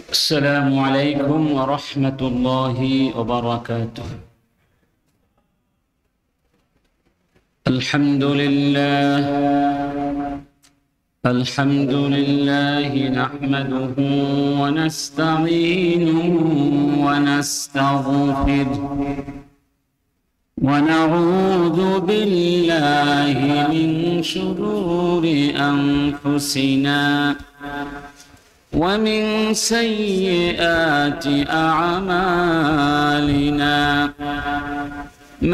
السلام عليكم ورحمة الله وبركاته. الحمد لله نحمده ونستعينه ونستغفره ونعوذ بالله من شرور أنفسنا ومن سيئات أعمالنا.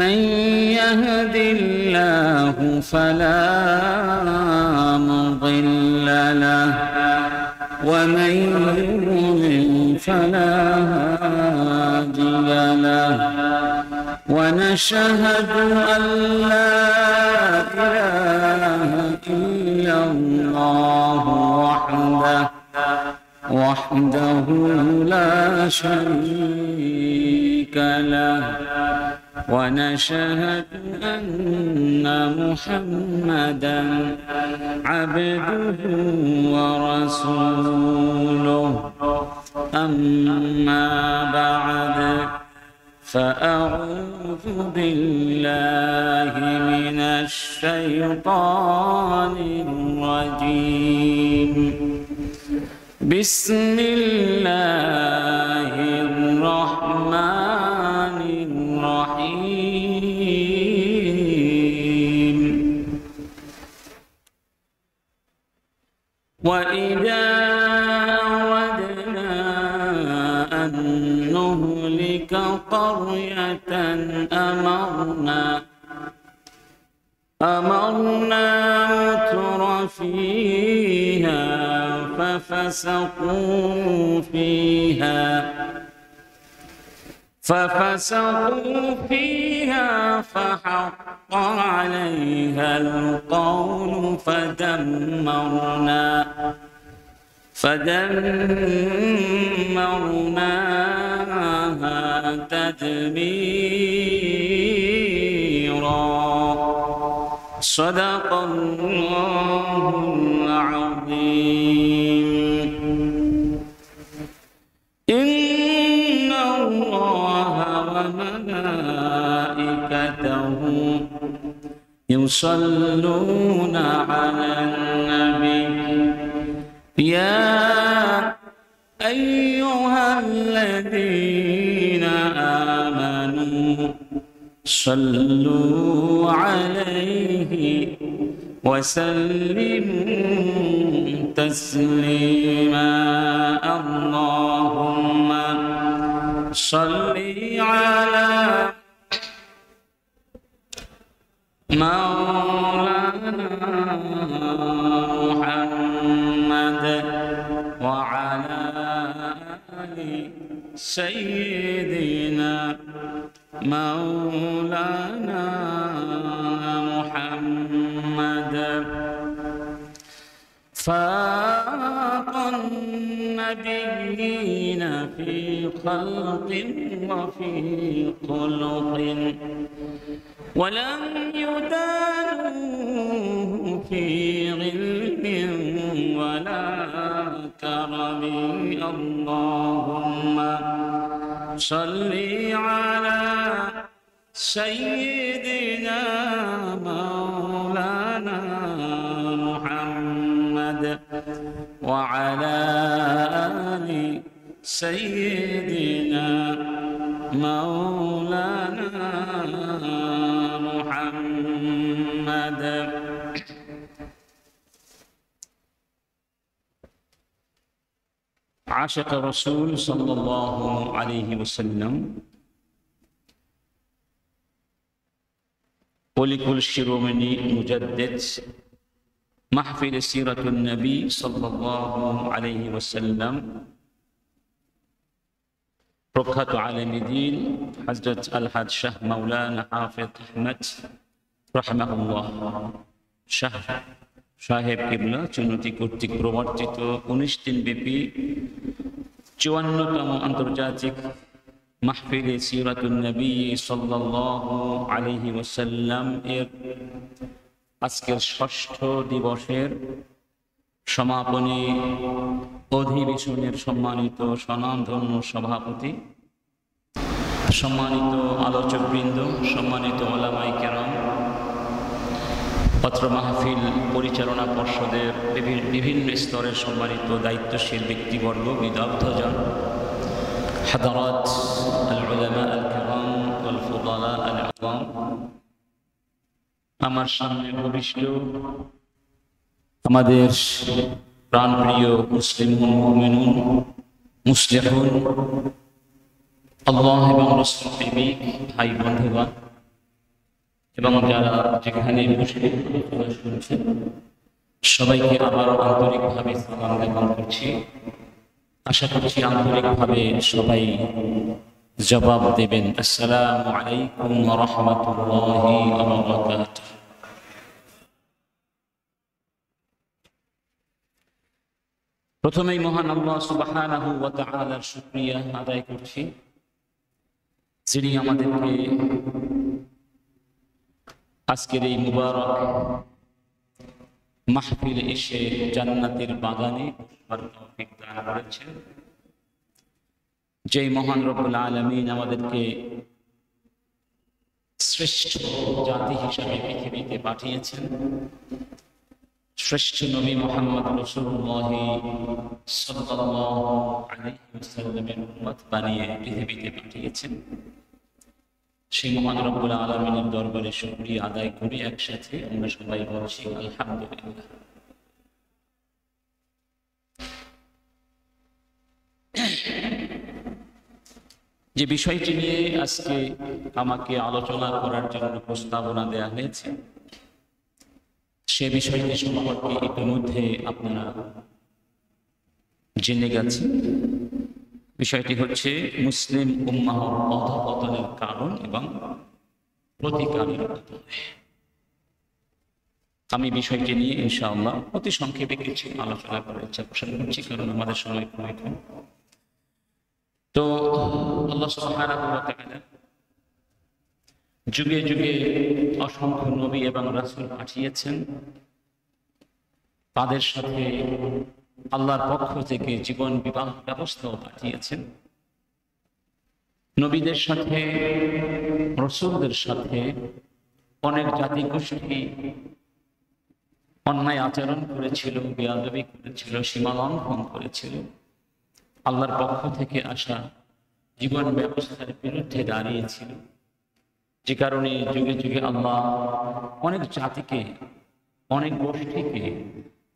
من يهد الله فلا مضل له ومن يضلل فلا هادي له. ونشهد أن لا إله إلا الله وحده لا شريك له. ونشهد أن محمدا عبده ورسوله. أما بعد فأعوذ بالله من الشيطان الرجيم. بسم الله الرحمن الرحيم. وإذا أردنا أن نهلك قرية أمرنا متر فيها ففسقوا فيها فحق عليها القول فدمرناها تدميرا. صدق الله العظيم. إن الله وملائكته يصلون على النبي يا أيها الذين آمنوا صلوا عليه وسلموا تسليما. اللهم صل على مولانا محمد وعلى آل سيدنا مولانا محمد. فاق النبيين في خلق وفي خلق ولم يدانوه في علم ولا كرم. اللهم صل على سيدنا مولانا محمد وعلى آل سيدنا مولانا محمد. عاشق الرسول صلى الله عليه وسلم ولكل শিরোমণি মুজাদ্দিদ মাহফিল সিরাতুন নবী সাল্লাল্লাহু আলাইহি ওয়াসাল্লাম প্রখ্যাত আলেমে দ্বীন হযরত আল-হাজ শাহ মাওলানা হাফিজ আহমদ রাহিমাহুল্লাহ সাহেব কিবলা চুনতি কর্তৃক প্রবর্তিত 19 দিন ব্যাপী 54তম আন্তর্জাতিক মাহফিল সিরাতুন নবী সাল্লাল্লাহু আলাইহি ওয়াসাল্লাম এর আজকের ষষ্ঠ দিবসের সমাপনী অধিবেশনের সম্মানিত স্বনামধন্য সভাপতি, সম্মানিত আলোচকবৃন্দ, সম্মানিত ওলামায়ে কেরাম, পত্র মাহফিল পরিচালনা পর্ষদের বিভিন্ন স্তরের সম্মানিত দায়িত্বশীল ব্যক্তিবর্গ, বিদগ্ধজন, হাদারাত আল উলামা আল কিরাম ওয়াল ফুদালা আল আযম, আমার সামনে উপবিষ্ট আমাদের প্রাণপ্রিয় মুসলিমুন মুমিনুন মুসলিহুন আল্লাহ এবং রাসূল প্রেমিক ভাই বন্ধুগণ এবং যারা যেখানে বসে শুনছেন, সবাইকে আবারও আন্তরিকভাবে সালাম জ্ঞাপন করছি। আশা করছি আন্তরিকভাবে সবাই জবাব দেবেন। আসসালামু আলাইকুম ওয়া রাহমাতুল্লাহি ওয়া বারাকাতুহু। প্রথমেই মহান আল্লাহ সুবহানাহু ওয়া তাআলার শুকরিয়া আদায় করছি, যিনি আমাদেরকে আজকের এই মুবারক মাহফিলে এসে জান্নাতের বাগানে বসবার তৌফিক দান করেছেন। যেই মহান রব্বুল আলামিন আমাদেরকে শ্রেষ্ঠ জাতি হিসাবে পৃথিবীতে পাঠিয়েছেন, শ্রেষ্ঠ নবী মুহাম্মদ রাসূলুল্লাহ সাল্লাল্লাহু আলাইহি ওয়াসাল্লামের উম্মত বানিয়ে পৃথিবীতে পাঠিয়েছেন, সেই মহান রব্বুল আলামিনের দরবারে শুকরিয়া আদায় করি। একসাথে আমরা সবাই বলছি আলহামদুলিল্লাহ। যে বিষয়টি নিয়ে আজকে আমাকে আলোচনা করার জন্য প্রস্তাবনা দেয়া হয়েছে, সে বিষয়টি সম্পর্কে ইতিমধ্যে আপনারা জেনে গেছেন। বিষয়টি হচ্ছে মুসলিম উম্মাহর অধঃপতনের কারণ এবং প্রতিকারের উপায়। আমি বিষয়টি নিয়ে ইনশাআল্লাহ অতি সংক্ষেপে কিছু আলোচনা করার ইচ্ছা পোষণ করছি, কারণ আমাদের সময় খুবই কম। তো আল্লাহ সুবহানাহু ওয়া তাআলা যুগে যুগে অসংখ্য নবী এবং রাসূল পাঠিয়েছেন, তাদের সাথে আল্লাহর পক্ষ থেকে জীবন বিবাহ ব্যবস্থাও পাঠিয়েছেন। নবীদের সাথে রাসূলদের সাথে অনেক জাতি গোষ্ঠী অন্যায় আচরণ করেছিল, বেয়াদবি করেছিল, সীমা লঙ্ঘন করেছিল। আল্লাহর পক্ষ থেকে আসা জীবন ব্যবস্থার বিরুদ্ধে দাঁড়িয়েছিল, যে কারণে যুগে যুগে আল্লাহ অনেক জাতিকে, অনেক গোষ্ঠীকে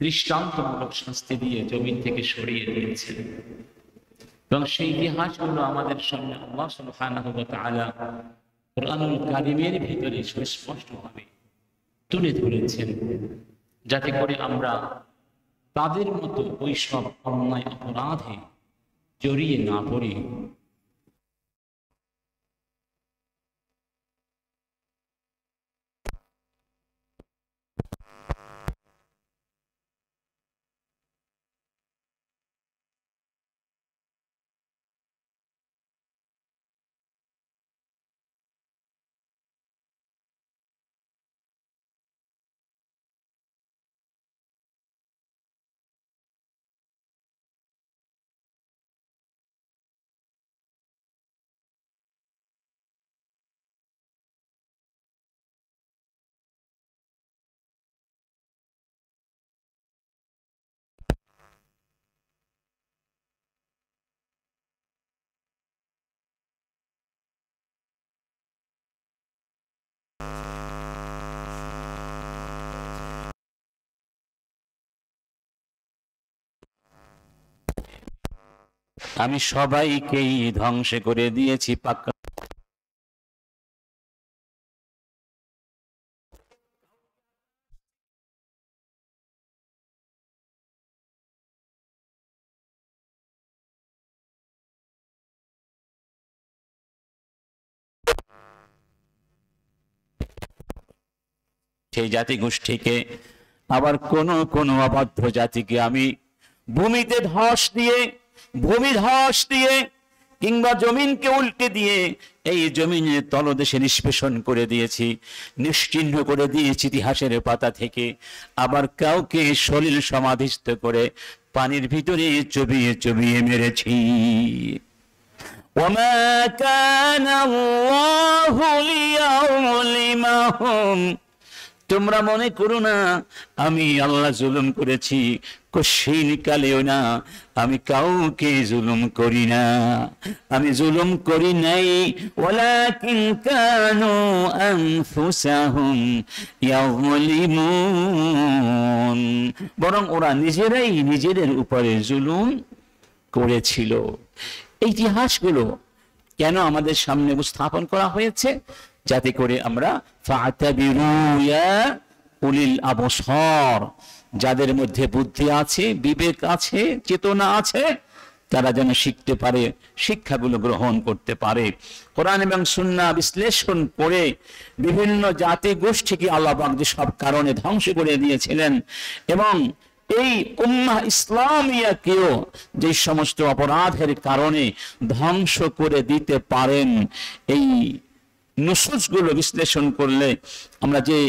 দৃষ্টান্তমূলক শাস্তি দিয়ে জমিন থেকে সরিয়ে দিয়েছেন। এবং সেই ইতিহাসগুলো আমাদের সামনে আল্লাহ সুবহানাহু ওয়া তাআলা কুরআনুল কারীমের ভিতরে সুস্পষ্টভাবে তুলে ধরেছেন, যাতে করে আমরা তাদের মতো ওই সব অন্যায় অপরাধে জড়িয়ে না পড়ি। আমি সবাইকেই ধ্বংস করে দিয়েছি পাক্কা। সেই জাতি গোষ্ঠীকে, আবার কোন কোন অবাধ্য জাতিকে আমি ভূমি ধস দিয়ে কিংবা জমিনকে উল্টে দিয়ে এই জমিনের তলদেশে নিষ্পেষণ করে দিয়েছি, নিশ্চিহ্ন করে দিয়েছি ইতিহাসের পাতা থেকে। আবার কাউকে সলিল সমাধিস্থ করে পানির ভিতরে চবিয়ে চবিয়ে মেরেছি। ওয়ামা কানা আল্লাহু লিয়াযলিমাহুম, তোমরা মনে করো না আমি আল্লাহ জুলুম করেছি, কশিন কালেও না, আমি কাউকে জুলুম করি না, আমি জুলুম করি নাই। ওয়ালাকিন কানু আনফুসাহুম ইয়াযলিমুন, বরং ওরা নিজেরাই নিজেদের উপরে জুলুম করেছিল। এই ইতিহাসগুলো কেন আমাদের সামনে উপস্থাপন করা হয়েছে? যাতে করে আমরা ফাতাবিরু ইয়া উলিল আবসার, যাদের মধ্যে বুদ্ধি আছে, বিবেক আছে, চেতনা আছে, তারা যেন শিখতে পারে, শিক্ষাগুলো গ্রহণ করতে পারে। কোরআন এবং সুন্নাহ বিশ্লেষণ করে বিভিন্ন জাতি গোষ্ঠীকে আল্লাহ পাক যে সব কারণে ধ্বংস করে দিয়েছিলেন, এবং এই উম্মাহ ইসলামিয়াকেও যে সমস্ত অপরাধের কারণে ধ্বংস করে দিতে পারেন, এই নুসুসগুলো বিশ্লেষণ করলে আমরা যে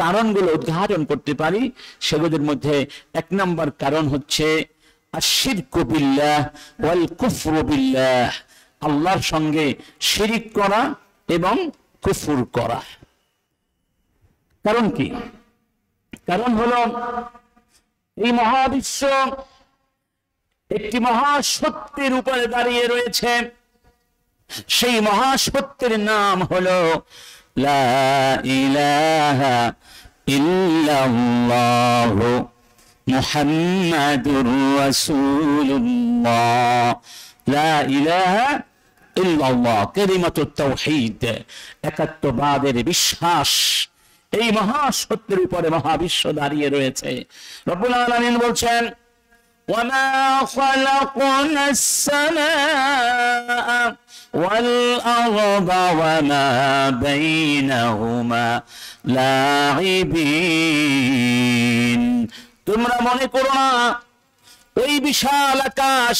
কারণগুলো উদ্ঘাটন করতে পারি, সেগুলোর মধ্যে 1 নম্বর কারণ হচ্ছে আশিরকু বিল্লাহ ওয়াল কুফরু বিল্লাহ, আল্লাহর সঙ্গে শিরিক করা এবং কুফর করা। কারণ কি? কারণ হলো এই মহাবিশ্ব একটি মহাসত্যের উপরে দাঁড়িয়ে রয়েছে। সেই মহাসত্যের নাম হলো লা ইলাহা ইল্লাল্লাহু মুহাম্মাদুর রাসূলুল্লাহ। লা ইলাহা ইল্লাল্লাহ, কালিমাতুত তাওহীদ, একাত্মবাদের বিশ্বাস। এই মহাসত্যের উপরে মহাবিশ্ব দাঁড়িয়ে রয়েছে। রব্বুল আলামিন বলছেন, وَمَا خَلَقْنَا السَّمَاءَ وَالْأَرْضَ وَمَا بَيْنَهُمَا لَاعِبِينَ। তোমরা মনে করো না ওই বিশাল আকাশ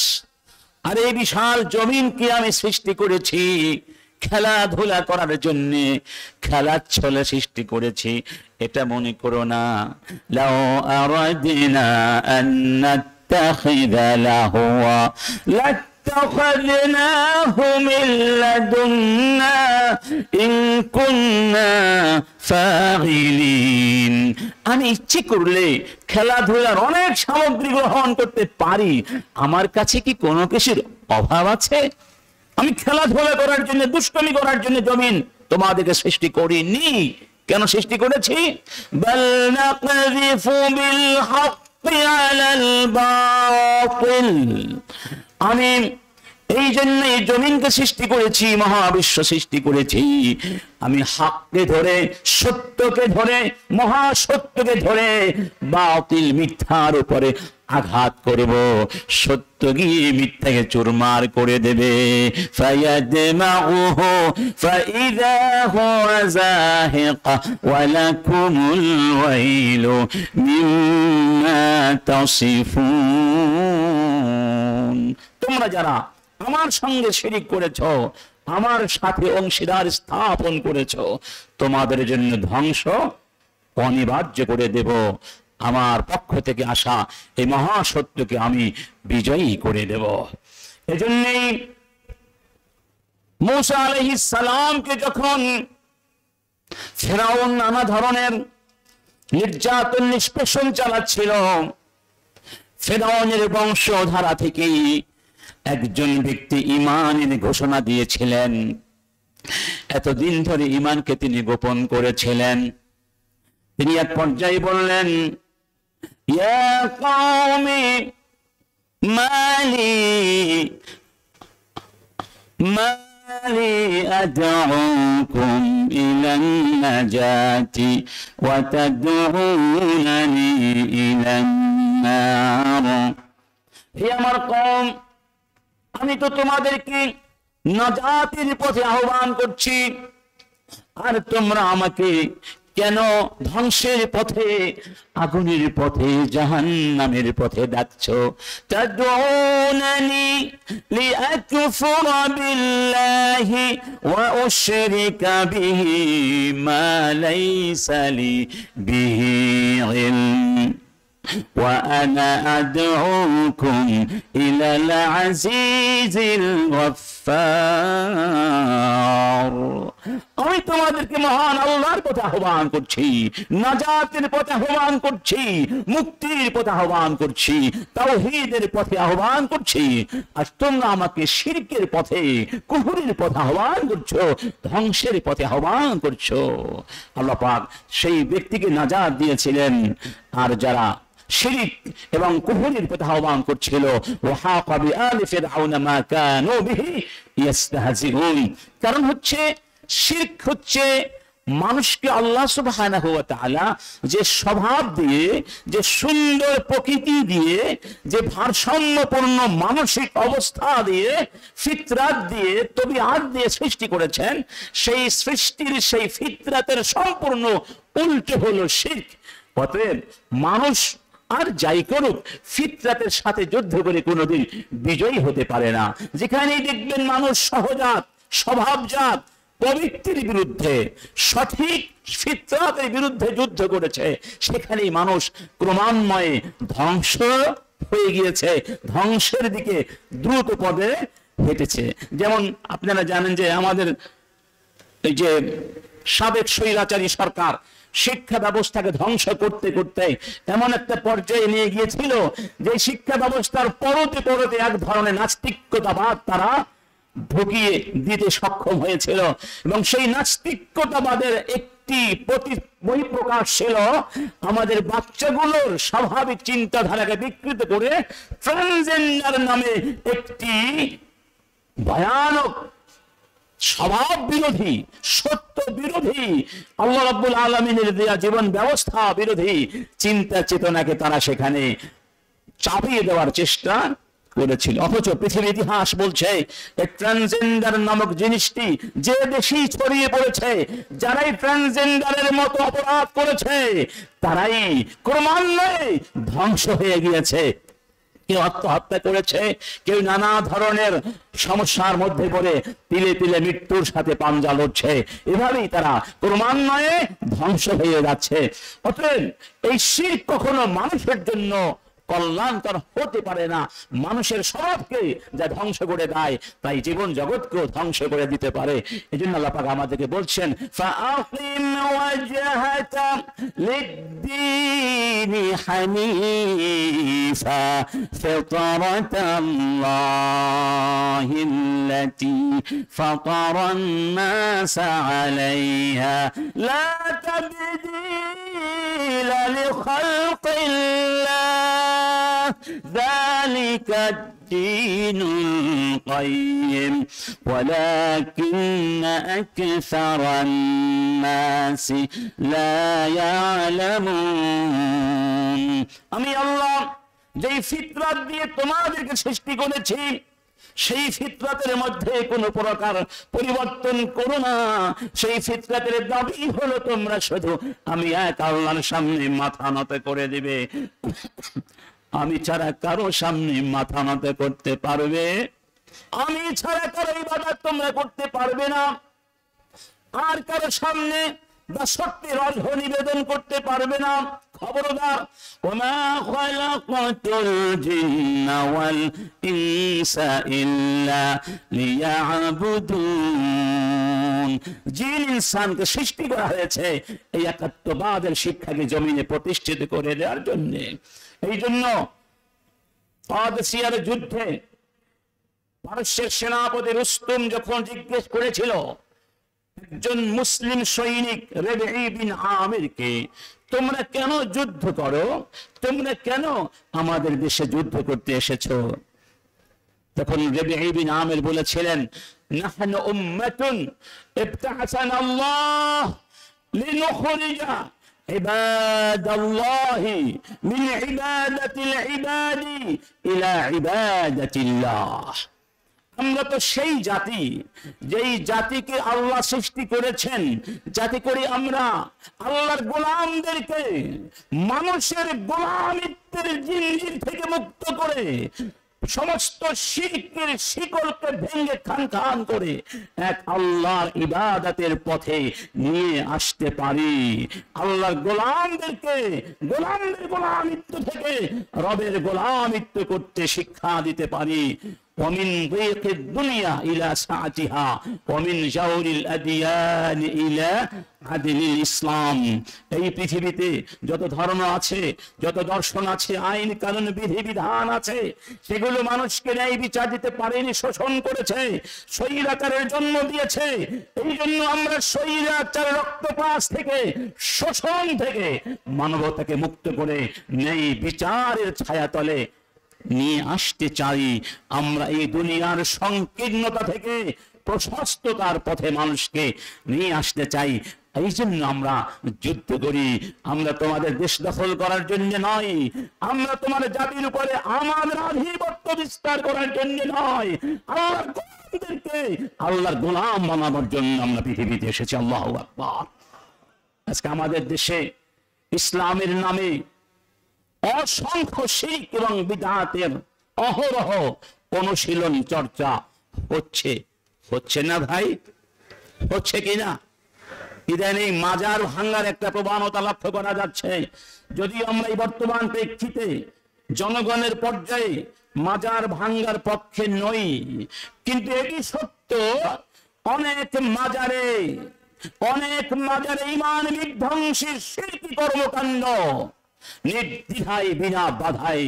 আর এই বিশাল জমিনকে আমি সৃষ্টি করেছি খেলাধুলা করার জন্য, খেলার ছলে সৃষ্টি করেছি, এটা মনে করো না। লাউ আরাদিনা আন নাত্তাখিযা লাহওয়া লাত্তাখাযনাহু মিন লাদুন্না ইন কুন্না ফাগিলিন। আমি ইচ্ছে করলে খেলাধুলার অনেক সামগ্রী গ্রহণ করতে পারি। আমার কাছে কি কোনো কিছুর অভাব আছে? আমি খেলাধুলা করার জন্য, দুষ্টমি করার জন্য জমিন তোমাদেরকে সৃষ্টি করিনি। কেন সৃষ্টি করেছি? বাল নাকযিফু বিল হাক্কি আলাল বাতিল, আমি এই জন্য এই জমিনকে সৃষ্টি করেছি, মহাবিশ্ব সৃষ্টি করেছি। আমি হককে ধরে, সত্যকে ধরে, মহাসত্যকে ধরে বাতিল মিথ্যার উপরে আঘাত করব। সত্য গিয়ে মিথ্যাকে চুরমার করে দেবে। ফায়াদমাউহু ফাইযা হুয়া যাহিক ওয়া লাকুমুল ওয়াইলু মিম্মা তাসিফুন। তোমরা যারা আমার সঙ্গে শিরিক করেছো, আমার সাথে অংশীদার স্থাপন করেছো, তোমাদের জন্য ধ্বংস অনিবার্য করে দেব। আমার পক্ষ থেকে আসা এই মহাসত্যকে আমি বিজয়ী করে দেব। এজন্যই মূসা আলাইহিস সালামকে যখন ফিরআউন নানা ধরনের নির্যাতন নিষ্পেষণ চালাচ্ছিল, ফিরআউনের বংশধারা থেকেই একজন ব্যক্তি ঈমানের ঘোষণা দিয়েছিলেন। এতদিন ধরে ঈমানকে তিনি গোপন করেছিলেন। তিনি এক পর্যায়ে বললেন, ইয়া কওমি মালি আদউকুম ইলান নাজাতি ওয়া তাদউনানি ইলান নার। হে আমার কওম, আমি তো তোমাদেরকে নাজাতের পথে আহ্বান করছি, আর তোমরা আমাকে কেন ধ্বংসের পথে, আগুনের পথে, জাহান্নামের পথে ডাকছো? তাদউনানি লিআকফুর বিল্লাহি ওয়া উশরিকা বিহি মা লাইসা লি বিহি ইলম وأنا أدعوكم إلى العزيز الغفار আমি তোমাদেরকে মহান আল্লাহর পথে আহ্বান করছি, নাজাতের পথে আহ্বান করছি, মুক্তির পথে আহ্বান করছি, তাওহীদের পথে আহ্বান করছি। আর তোমরা আমাকে শিরকের পথে, কুফরের পথে আহ্বান করছো, ধ্বংসের পথে আহ্বান করছো। আল্লাহ পাক সেই ব্যক্তিকে নাজাত দিয়েছিলেন। আর যারা শিরক এবং কুফরের পথে আহ্বান করছিল, ওয়াহাকা বিআলি ফিরআউনা মা কানু বিহি ইস্তাহজিউন। কারণ হচ্ছে শিরক হচ্ছে মানুষকে আল্লাহ সুবহানাহু ওয়া তাআলা যে স্বভাব দিয়ে, যে সুন্দর প্রকৃতি দিয়ে, যে ভারসাম্যপূর্ণ মানসিক অবস্থা দিয়ে, ফিতরাত দিয়ে, তবিআত দিয়ে সৃষ্টি করেছেন, সেই সৃষ্টির সেই ফিতরাতের সম্পূর্ণ উল্টো হলো শিরক। অতএব মানুষ আর যাই করুক, ফিতরাতের সাথে যুদ্ধ করে কোনোদিন বিজয়ী হতে পারে না। যেখানেই দেখবেন মানুষ সহজাত, স্বভাবজাত প্রবৃত্তির বিরুদ্ধে, সঠিক ফিতরাতের বিরুদ্ধে যুদ্ধ করেছে, সেখানেই মানুষ ক্রমান্বয়ে ধ্বংস হয়ে গিয়েছে, ধ্বংসের দিকে দ্রুত পদে হেঁটেছে। যেমন আপনারা জানেন যে আমাদের এই যে সাবেক স্বৈরাচারী সরকার শিক্ষা ব্যবস্থাকে ধ্বংস করতে করতে এমন একটা পর্যায়ে নিয়ে গিয়েছিল যে শিক্ষা ব্যবস্থার পরতে পরতে এক ধরনের নাস্তিকতাবাদ তারা ঢুকিয়ে দিতে সক্ষম হয়েছিল। এবং সেই নাস্তিকতাবাদের একটি বহিঃপ্রকাশ ছিল আমাদের বাচ্চাগুলোর স্বাভাবিক চিন্তাধারাকে বিকৃত করে ট্রান্সজেন্ডার নামে একটি ভয়ানক স্বভাব বিরোধী, সত্য বিরোধী, আল্লাহ রাব্বুল আলামিনের দেয়া জীবন ব্যবস্থা বিরোধী চিন্তা চেতনাকে তারা সেখানে চাপিয়ে দেওয়ার চেষ্টা করেছিল। অথচ পৃথিবীর ইতিহাস বলছে এই ট্রান্সজেন্ডার নামক জিনিসটি যে দেশেই ছড়িয়ে পড়েছে, যারাই ট্রান্সজেন্ডারের মতো অপরাধ করেছে, তারাই ক্রমান্বয়ে ধ্বংস হয়ে গিয়েছে। কেউ আত্মহত্যা করেছে, কেউ নানা ধরনের সমস্যার মধ্যে পড়ে তিলে তিলে মৃত্যুর সাথে পাঞ্জা লড়ছে। এভাবেই তারা ক্রমান্বয়ে ধ্বংস হয়ে যাচ্ছে। অতএব এই শিরক কখনো মানুষের জন্য কল্যাণকর হতে পারে না। মানুষের স্বভাবকে যা ধ্বংস করে দেয়, তাই জীবন জগৎকেও ধ্বংস করে দিতে পারে। এই জন্য আল্লাহ পাক আমাদেরকে বলছেন, ফাআকিম ওয়াজহাকা লিদ-দীনি হানিফা ফিতরাতাল্লাহিল্লাতী ফাতারান-নাসা আলাইহা লা তাবদীলা লিখালকিল্লাহ ذلك الدين القيم ولكن أكثر الناس لا يعلمون। আমি আল্লাহ যেই ফিতরাত দিয়ে তোমাদেরকে সৃষ্টি করেছি, সেই ফিতরাতের মধ্যে কোনো প্রকার পরিবর্তন করো না। সেই ফিতরাতের দাবি হলো তোমরা শুধু আমি এক আল্লাহর সামনে মাথা নত করে দিবে। আমি ছাড়া কারো সামনে মাথা নত করতে পারবে, আমি ছাড়া কারো ইবাদত তোমরা করতে পারবে না, আর কারো সামনে বা সত্যের অর্ঘ নিবেদন করতে পারবে না। খবরদার, ওমা খালাকাতুল জিন্না ওয়াল ইনসা ইল্লা লিয়াবুদুন। জিন ইনসানকে সৃষ্টি করা হয়েছে এই একাত্মবাদের শিক্ষাকে জমিনে প্রতিষ্ঠিত করে দেওয়ার জন্য। এই জন্য কাদেসিয়ার যুদ্ধে পারস্যের সেনাপতি রুস্তম যখন জিজ্ঞেস করেছিল একজন মুসলিম সৈনিক রবিঈ বিন আমিরকে, তোমরা কেন যুদ্ধ করো, তোমরা কেন আমাদের দেশে যুদ্ধ করতে এসেছো? তখন রবিঈ বিন আমির বলেছিলেন, নাহনু উম্মাতুন ইবতাআসানা আল্লাহ লিনুখরিজা ইবাদাল্লাহি মিন ইবাদাতিল ইবাদি ইলা ইবাদাতিল্লাহ। আমরা তো সেই জাতি, যেই জাতিকে আল্লাহ সৃষ্টি করেছেন যাতে করে আমরা আল্লাহর গোলামদেরকে মানুষের গোলামিত্বের জিঞ্জির থেকে মুক্ত করে সমস্ত শিরকের শিকলকে ভেঙে খান খান করে এক আল্লাহর ইবাদতের পথে নিয়ে আসতে পারি, আল্লাহর গোলামদেরকে গোলামদের গোলামিত্ব থেকে রবের গোলামিত্ব করতে শিক্ষা দিতে পারি। ومن ضيق الدنيا إلى سعتها ومن جور الأديان إلى عدل الإسلام। এই পৃথিবীতে যত ধর্ম আছে, যত দর্শন আছে, আইন কানুন বিধি বিধান আছে, সেগুলো মানুষকে ন্যায় বিচার দিতে পারেনি, শোষণ করেছে, স্বৈরাচারের জন্ম দিয়েছে। এই জন্য আমরা স্বৈরাচার রক্তপাত থেকে, শোষণ থেকে মানবতাকে মুক্ত করে ন্যায় বিচারের ছায়াতলে নিয়ে আসতে চাই। আমরা এই দুনিয়ার সংকীর্ণতা থেকে প্রশস্ততার পথে মানুষকে নিয়ে আসতে চাই। এই জন্য আমরা যুদ্ধ করি। আমরা তোমাদের দেশ দখল করার জন্য নয়, আমরা তোমার জাতির উপরে আমাদের আধিপত্য বিস্তার করার জন্য নয়, আল্লাহর গোলামদেরকে আল্লাহর গোলাম বানানোর জন্য আমরা পৃথিবীতে এসেছি। আল্লাহু আকবার। আজকে আমাদের দেশে ইসলামের নামে অসংখ্য শিরক এবং বিদআতের অহরহ অনুশীলন চর্চা হচ্ছে না ভাই? হচ্ছে কিনা? ইদানিং মাজার ভাঙ্গার একটা প্রবণতা লক্ষ্য করা যাচ্ছে। যদিও আমরা এই বর্তমান প্রেক্ষিতে জনগণের পর্যায়ে মাজার ভাঙ্গার পক্ষে নই, কিন্তু এটি সত্য, অনেক মাজারে ঈমান বিধ্বংসী শিরকি কর্মকাণ্ড নির্দ্বিধায় বিনা বাধায়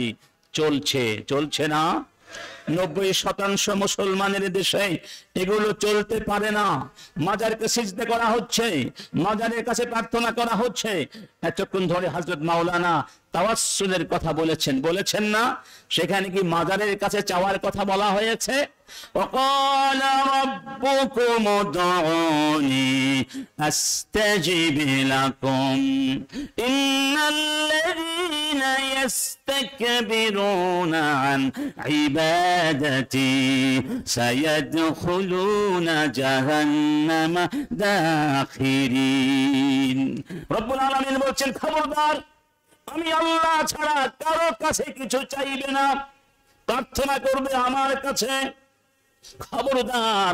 চলছে না? 90% মুসলমানের দেশে এগুলো চলতে পারে না। মাজারকে সিজদা করা হচ্ছে, মাজারের কাছে প্রার্থনা করা হচ্ছে। এতক্ষণ ধরে হযরত মাওলানা তাওয়াসসুলের কথা বলেছেন না? সেখানে কি মাজারের কাছে চাওয়ার কথা বলা হয়েছে? وقال ربكم ادعوني استجب لكم ان الذين يستكبرون عن عبادتي سيدخلون جهنم داخرين। রব্বুল আলামিন বলছেন, খবরদার, আমি আল্লাহ ছাড়া কারো কাছে কিছু চাইবে না, প্রার্থনা করবে আমার কাছে। খবরদার,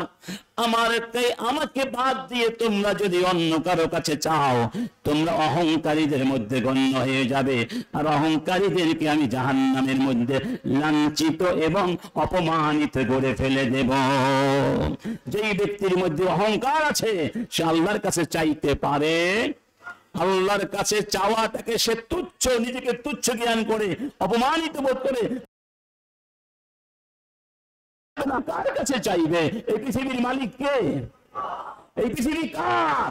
আমাকে বাদ দিয়ে তোমরা যদি অন্য কারো কাছে চাও, তোমরা অহংকারীদের মধ্যে গণ্য হয়ে যাবে, আর অহংকারীদেরকে আমি জাহান্নামের মধ্যে লাঞ্ছিত এবং অপমানিত করে ফেলে দেব। যেই ব্যক্তির মধ্যে অহংকার আছে সে আল্লাহর কাছে চাইতে পারে, আল্লাহর কাছে চাওয়াটাকে সে তুচ্ছ, নিজেকে তুচ্ছ জ্ঞান করে, অপমানিত বোধ করে কার কাছে চাইবে? এই পৃথিবীর মালিক কে? এই পৃথিবী কার?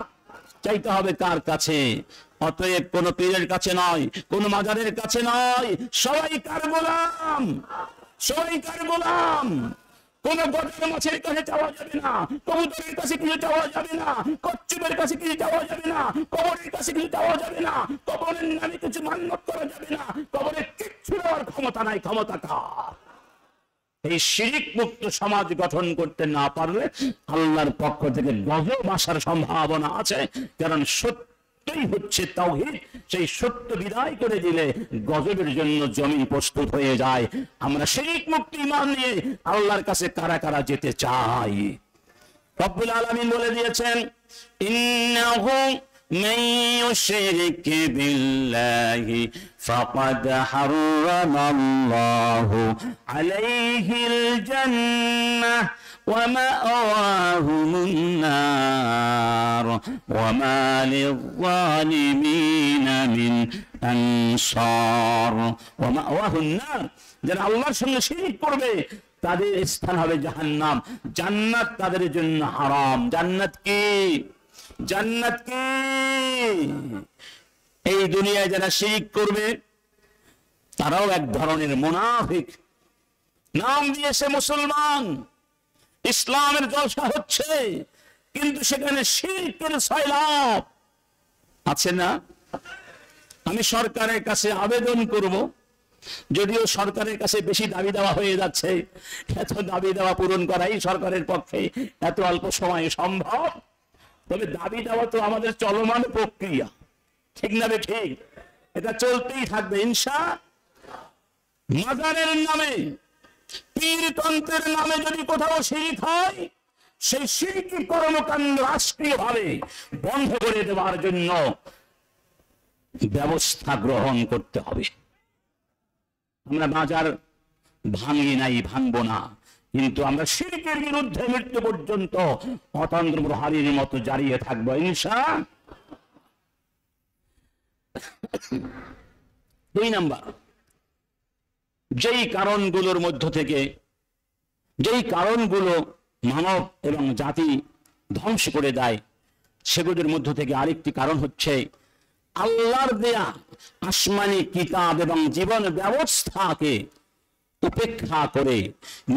চাইতে হবে কার কাছে? অতএব কোন পীরের কাছে নয়, কোন মাজারের কাছে নয়, সবাই কার গোলাম, সবাই কার গোলাম। কোন গজার মাছের কাছে চাওয়া যাবে না, কবুতরের কাছে কিছু চাওয়া যাবে না, কচ্ছপের কাছে কিছু চাওয়া যাবে না, কবরের কাছে কিছু চাওয়া যাবে না, কবরের নামে কিছু মান্যত করা যাবে না। কবরের কিচ্ছু দেওয়ার ক্ষমতা নাই, ক্ষমতা কার? এই শিরক মুক্ত সমাজ গঠন করতে না পারলে আল্লাহর পক্ষ থেকে গজব আসার সম্ভাবনা আছে। কারণ সত্যই হচ্ছে তাওহীদ, সেই সত্য বিদায় করে দিলে গজবের জন্য জমি প্রস্তুত হয়ে যায়। আমরা শিরক মুক্ত ঈমান নিয়ে আল্লাহর কাছে কারা কারা যেতে চাই? রব্বুল আলামিন বলে দিয়েছেন, ইন্নাহু من يشرك بالله فقد حرم الله عليه الجنة ومأواه النار وما للظالمين من أنصار ومأواه النار। যারা আল্লাহর সঙ্গে শিরক করবে তাদের স্থান হবে জাহান্নাম, জান্নাত তাদের জন্য হারাম। জান্নাত কি? এই দুনিয়ায় যারা শিরক করবে তারাও এক ধরনের মুনাফিক, নাম দিয়েছে মুসলমান, ইসলামের জলসা হচ্ছে, কিন্তু সেখানে শিরকের সয়লাব আছে না? আমি সরকারের কাছে আবেদন করব, যদিও সরকারের কাছে বেশি দাবি দেওয়া হয়ে যাচ্ছে, এত দাবি দেওয়া পূরণ করাই সরকারের পক্ষে এত অল্প সময়ে সম্ভব। তবে দাবি দেওয়া তো আমাদের চলমান প্রক্রিয়া, ঠিক না? ঠিক, এটা চলতেই থাকবে ইনশাআল্লাহ। মাজারের নামে পীরতন্ত্রের নামে যদি কোথাও শিরক হয়, সেই শিরকি কর্মকাণ্ড রাষ্ট্রীয়ভাবে বন্ধ করে দেওয়ার জন্য ব্যবস্থা গ্রহণ করতে হবে। আমরা বাজার ভাঙি নাই, ভাঙবো না, কিন্তু আমরা শিরকের বিরুদ্ধে মৃত্যু পর্যন্ত অতন্ত্র প্রহারীর মতো জারিয়ে থাকবো ইনশাআল্লাহ। 2 নাম্বার, যেই কারণগুলোর মধ্য থেকে, যেই কারণগুলো মানব এবং জাতি ধ্বংস করে দেয়, সেগুলোর মধ্য থেকে আরেকটি কারণ হচ্ছে আল্লাহর দেয়া আসমানি কিতাব এবং জীবন ব্যবস্থাকে উপেক্ষা করে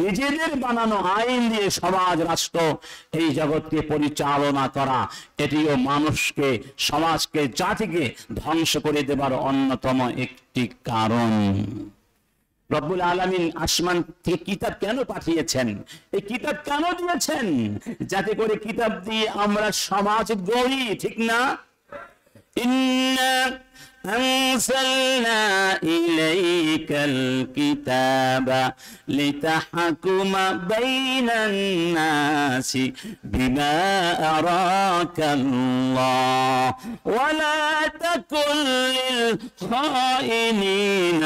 নিজেদের বানানো আইন দিয়ে সমাজ, রাষ্ট্র, এই জগৎকে পরিচালনা করা, এটিও মানুষকে, সমাজকে, জাতিকে ধ্বংস করে দেবার অন্যতম একটি কারণ। রব্বুল আলামিন আসমান থেকে কিতাব কেন পাঠিয়েছেন? এই কিতাব কেন দিয়েছেন? যাতে করে কিতাব দিয়ে আমরা সমাজ গড়ি, ঠিক না? ইন্না أنزلنا إليك الكتاب لتحكم بين الناس بما أراك الله ولا تكن للخائنين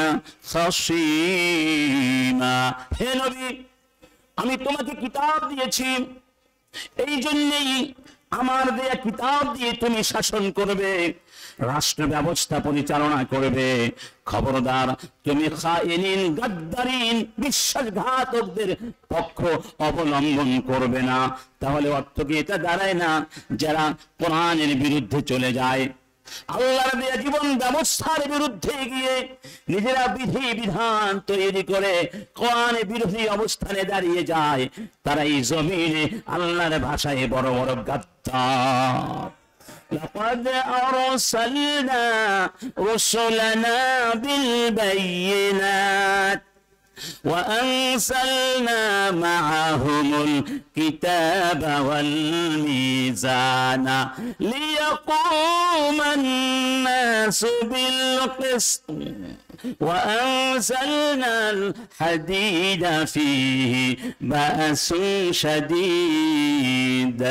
خصيما। হে নবী, আমি তোমাকে কিতাব দিয়েছি, এই জন্যই আমার দেয়া কিতাব দিয়ে তুমি শাসন করবে, রাষ্ট্র ব্যবস্থা পরিচালনা করবে। খবরদার, তুমি খাইনিন, গাদ্দারিন, বিশ্বাসঘাতকদের পক্ষ অবলম্বন করবে না। তাহলে অর্থ কি এটা দাঁড়ায় না যারা কোরআনের বিরুদ্ধে চলে যায়, আল্লাহর দেয়া জীবন ব্যবস্থার বিরুদ্ধে গিয়ে নিজেরা বিধি বিধান তৈরি করে কোরআনের বিরোধী অবস্থানে দাঁড়িয়ে যায়, তারা এই জমিনে আল্লাহর ভাষায় বড় বড় গাদ্দার। لقد أرسلنا رسلنا بالبينات وأنزلنا معهم الكتاب والميزان ليقوم الناس بالقسط وأنزلنا الحديد فيه بأس شديد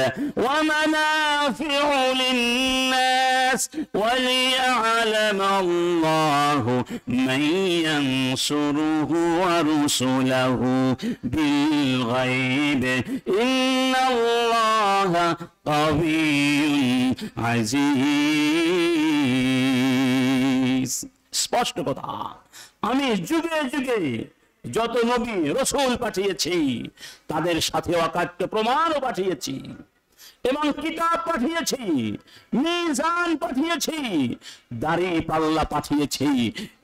ومنافع للناس وليعلم الله من ينصره ورسله بالغيب إن الله قوي عزيز। স্পষ্ট কথা, আমি যুগে যুগে যত নবী রাসূল পাঠিয়েছি তাদের সাথে অকাট্য প্রমাণও পাঠিয়েছি এবং কিতাব পাঠিয়েছি, মিজান পাঠিয়েছি, দাড়ি পাল্লা পাঠিয়েছি,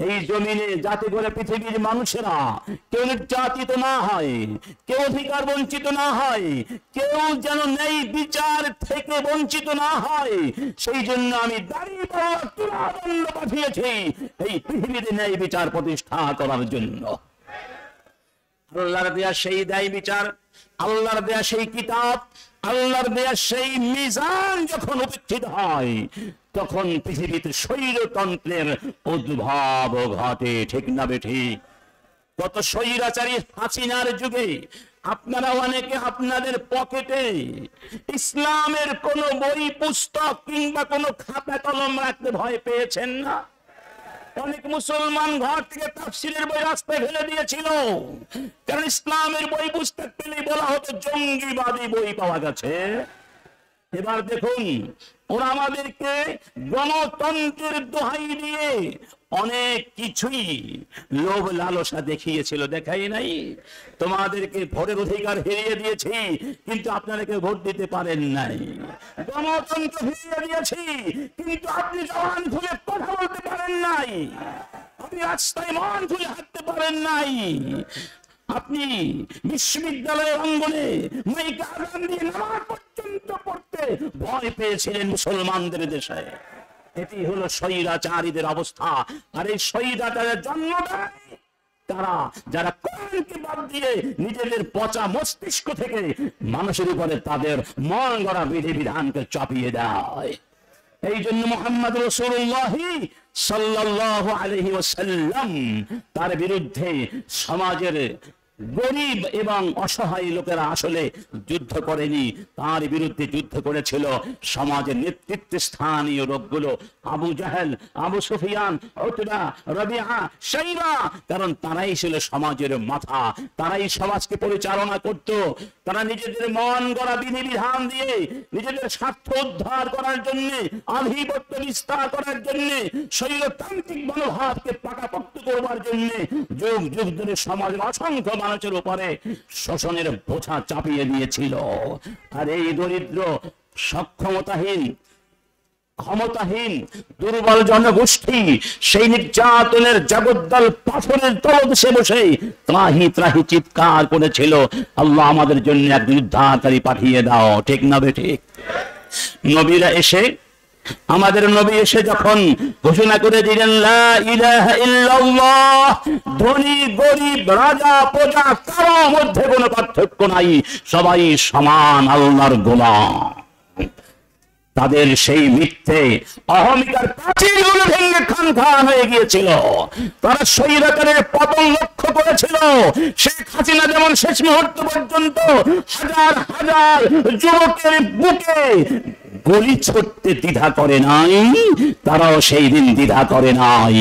এই জমিনে যাতে করে পৃথিবীর মানুষেরা কেউ নির্যাতিত না হয়, কেউ অধিকার বঞ্চিত না হয়, কেউ যেন ন্যায় বিচার থেকে বঞ্চিত না হয়, সেই জন্য আমি দাড়ি পাল্লা তুলাদণ্ড পাঠিয়েছি এই পৃথিবীতে ন্যায় বিচার প্রতিষ্ঠা করার জন্য। আল্লাহর দেয়া সেই ন্যায় বিচার, আল্লাহর দেয়া সেই কিতাব, আল্লাহর দেয়া সেই মিজান যখন উপস্থিত হয়, তখন পৃথিবীতে স্বৈরতন্ত্রের উদ্ভব ঘটে, ঠিক না বেঠি? কত স্বৈরাচারী হাসিনার যুগে আপনারা অনেকে আপনাদের পকেটে ইসলামের কোন বই পুস্তক কিংবা কোন খাতা কলম রাখতে ভয় পেয়েছেন না? অনেক মুসলমান ঘর থেকে তাফসীরের বই রাস্তায় ফেলে দিয়েছিল, কারণ ইসলামের বই পুস্তক পেলে বলা হতো জঙ্গিবাদী বই পাওয়া গেছে। এবার দেখুন, ওরা আমাদেরকে গণতন্ত্রের দোহাই দিয়ে অনেক কিছুই লোভ লালসা দেখিয়েছিল, দেখাই নাই? তোমাদেরকে ভোটের অধিকার ফিরিয়ে দিয়েছি, কিন্তু আপনারা কেউ ভোট দিতে পারেন নাই। গণতন্ত্র ফিরিয়ে দিয়েছি, কিন্তু আপনি জবান খুলে কথা বলতে পারেন নাই, আপনি রাস্তায় মন খুলে হাঁটতে পারেন নাই, আপনি বিশ্ববিদ্যালয়ের অঙ্গনে মাইকে আজান দিয়ে নামাজ পর্যন্ত পড়তে ভয় পেয়েছিলেন মুসলমানদের দেশে। এটি হলো স্বৈরাচারীদের অবস্থা। আর এই স্বৈরাচারের জন্ম দেয় তারা, যারা কোরআনকে বাদ দিয়ে নিজেদের পচা মস্তিষ্ক থেকে মানুষের উপরে তাদের মন গড়া বিধি বিধানকে চাপিয়ে দেয়। এই জন্য মুহাম্মদ রাসূলুল্লাহ সাল্লাল্লাহু আলাইহি ওয়াসাল্লাম তার বিরুদ্ধে সমাজের গরিব এবং অসহায় লোকেরা আসলে যুদ্ধ করেনি, তার বিরুদ্ধে যুদ্ধ করেছিল সমাজের নেতৃত্ব স্থানীয় লোকগুলো, আবু জাহেল, আবু সুফিয়ান, উতবা, রবিআ, শাইবা, কারণ তারাই ছিল সমাজের মাথা, তারাই সমাজকে পরিচালনা করত। তারা নিজেদের মন গড়া বিধিবিধান দিয়ে নিজেদের স্বার্থ উদ্ধার করার জন্য, আধিপত্য বিস্তার করার জন্য, শৈলতান্ত্রিক মনোভাবকে পাকাপোক্ত করবার জন্য যুগ যুগ ধরে সমাজের অসংখ্য মানুষের উপরে শোষণের বোঝা চাপিয়ে দিয়েছিল। আর এই দরিদ্র, সক্ষমতাহীন, ক্ষমতাহীন, দুর্বল জনগোষ্ঠী সেই নির্যাতনের জগদ্দল পাথরের তলদেশে বসে ত্রাহি ত্রাহি চিৎকার করেছিল, আল্লাহ আমাদের জন্য একজন উদ্ধারকারী পাঠিয়ে দাও। ঠিক না বেঠিক? নবীরা এসে, আমাদের নবী এসে যখন ঘোষণা করে দিলেন লা ইলাহা ইল্লাল্লাহ, ধনী গরিব, রাজা প্রজা কারো মধ্যে কোনো পার্থক্য নাই, সবাই সমান আল্লাহর গোলাম, তাদের সেই মিথ্যে অহমিকার প্রাচীরগুলো ভেঙে খান খান হয়ে গিয়েছিল। তারা স্বৈরাচারের পতন লক্ষ্য করেছিল। শেখ হাসিনা যেমন শেষ মুহূর্ত পর্যন্ত হাজার হাজার যুবকের বুকে গুলি ছুটতে দ্বিধা করে নাই, তারাও সেই দিন দ্বিধা করে নাই।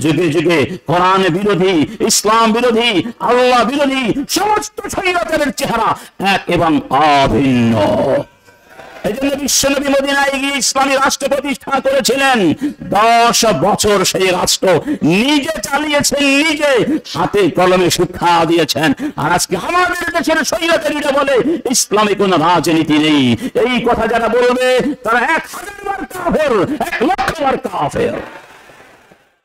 যুগে যুগে কোরআন বিরোধী, ইসলাম বিরোধী, আল্লাহ বিরোধী সমস্ত স্বৈরাচারের চেহারা এক এবং অভিন্ন। এই জন্য বিশ্বনবী মদিনায় গিয়ে ইসলামী রাষ্ট্র প্রতিষ্ঠা করেছিলেন। 10 বছর সেই রাষ্ট্র নিজে চালিয়েছেন, নিজে হাতে কলমে শিক্ষা দিয়েছেন। আর আজকে আমাদের দেশের স্বৈরাচারীরা বলে ইসলামে কোনো রাজনীতি নেই। এই কথা যারা বলবে তারা 1000 বার কাফের, 1,00,000 বার কাফের।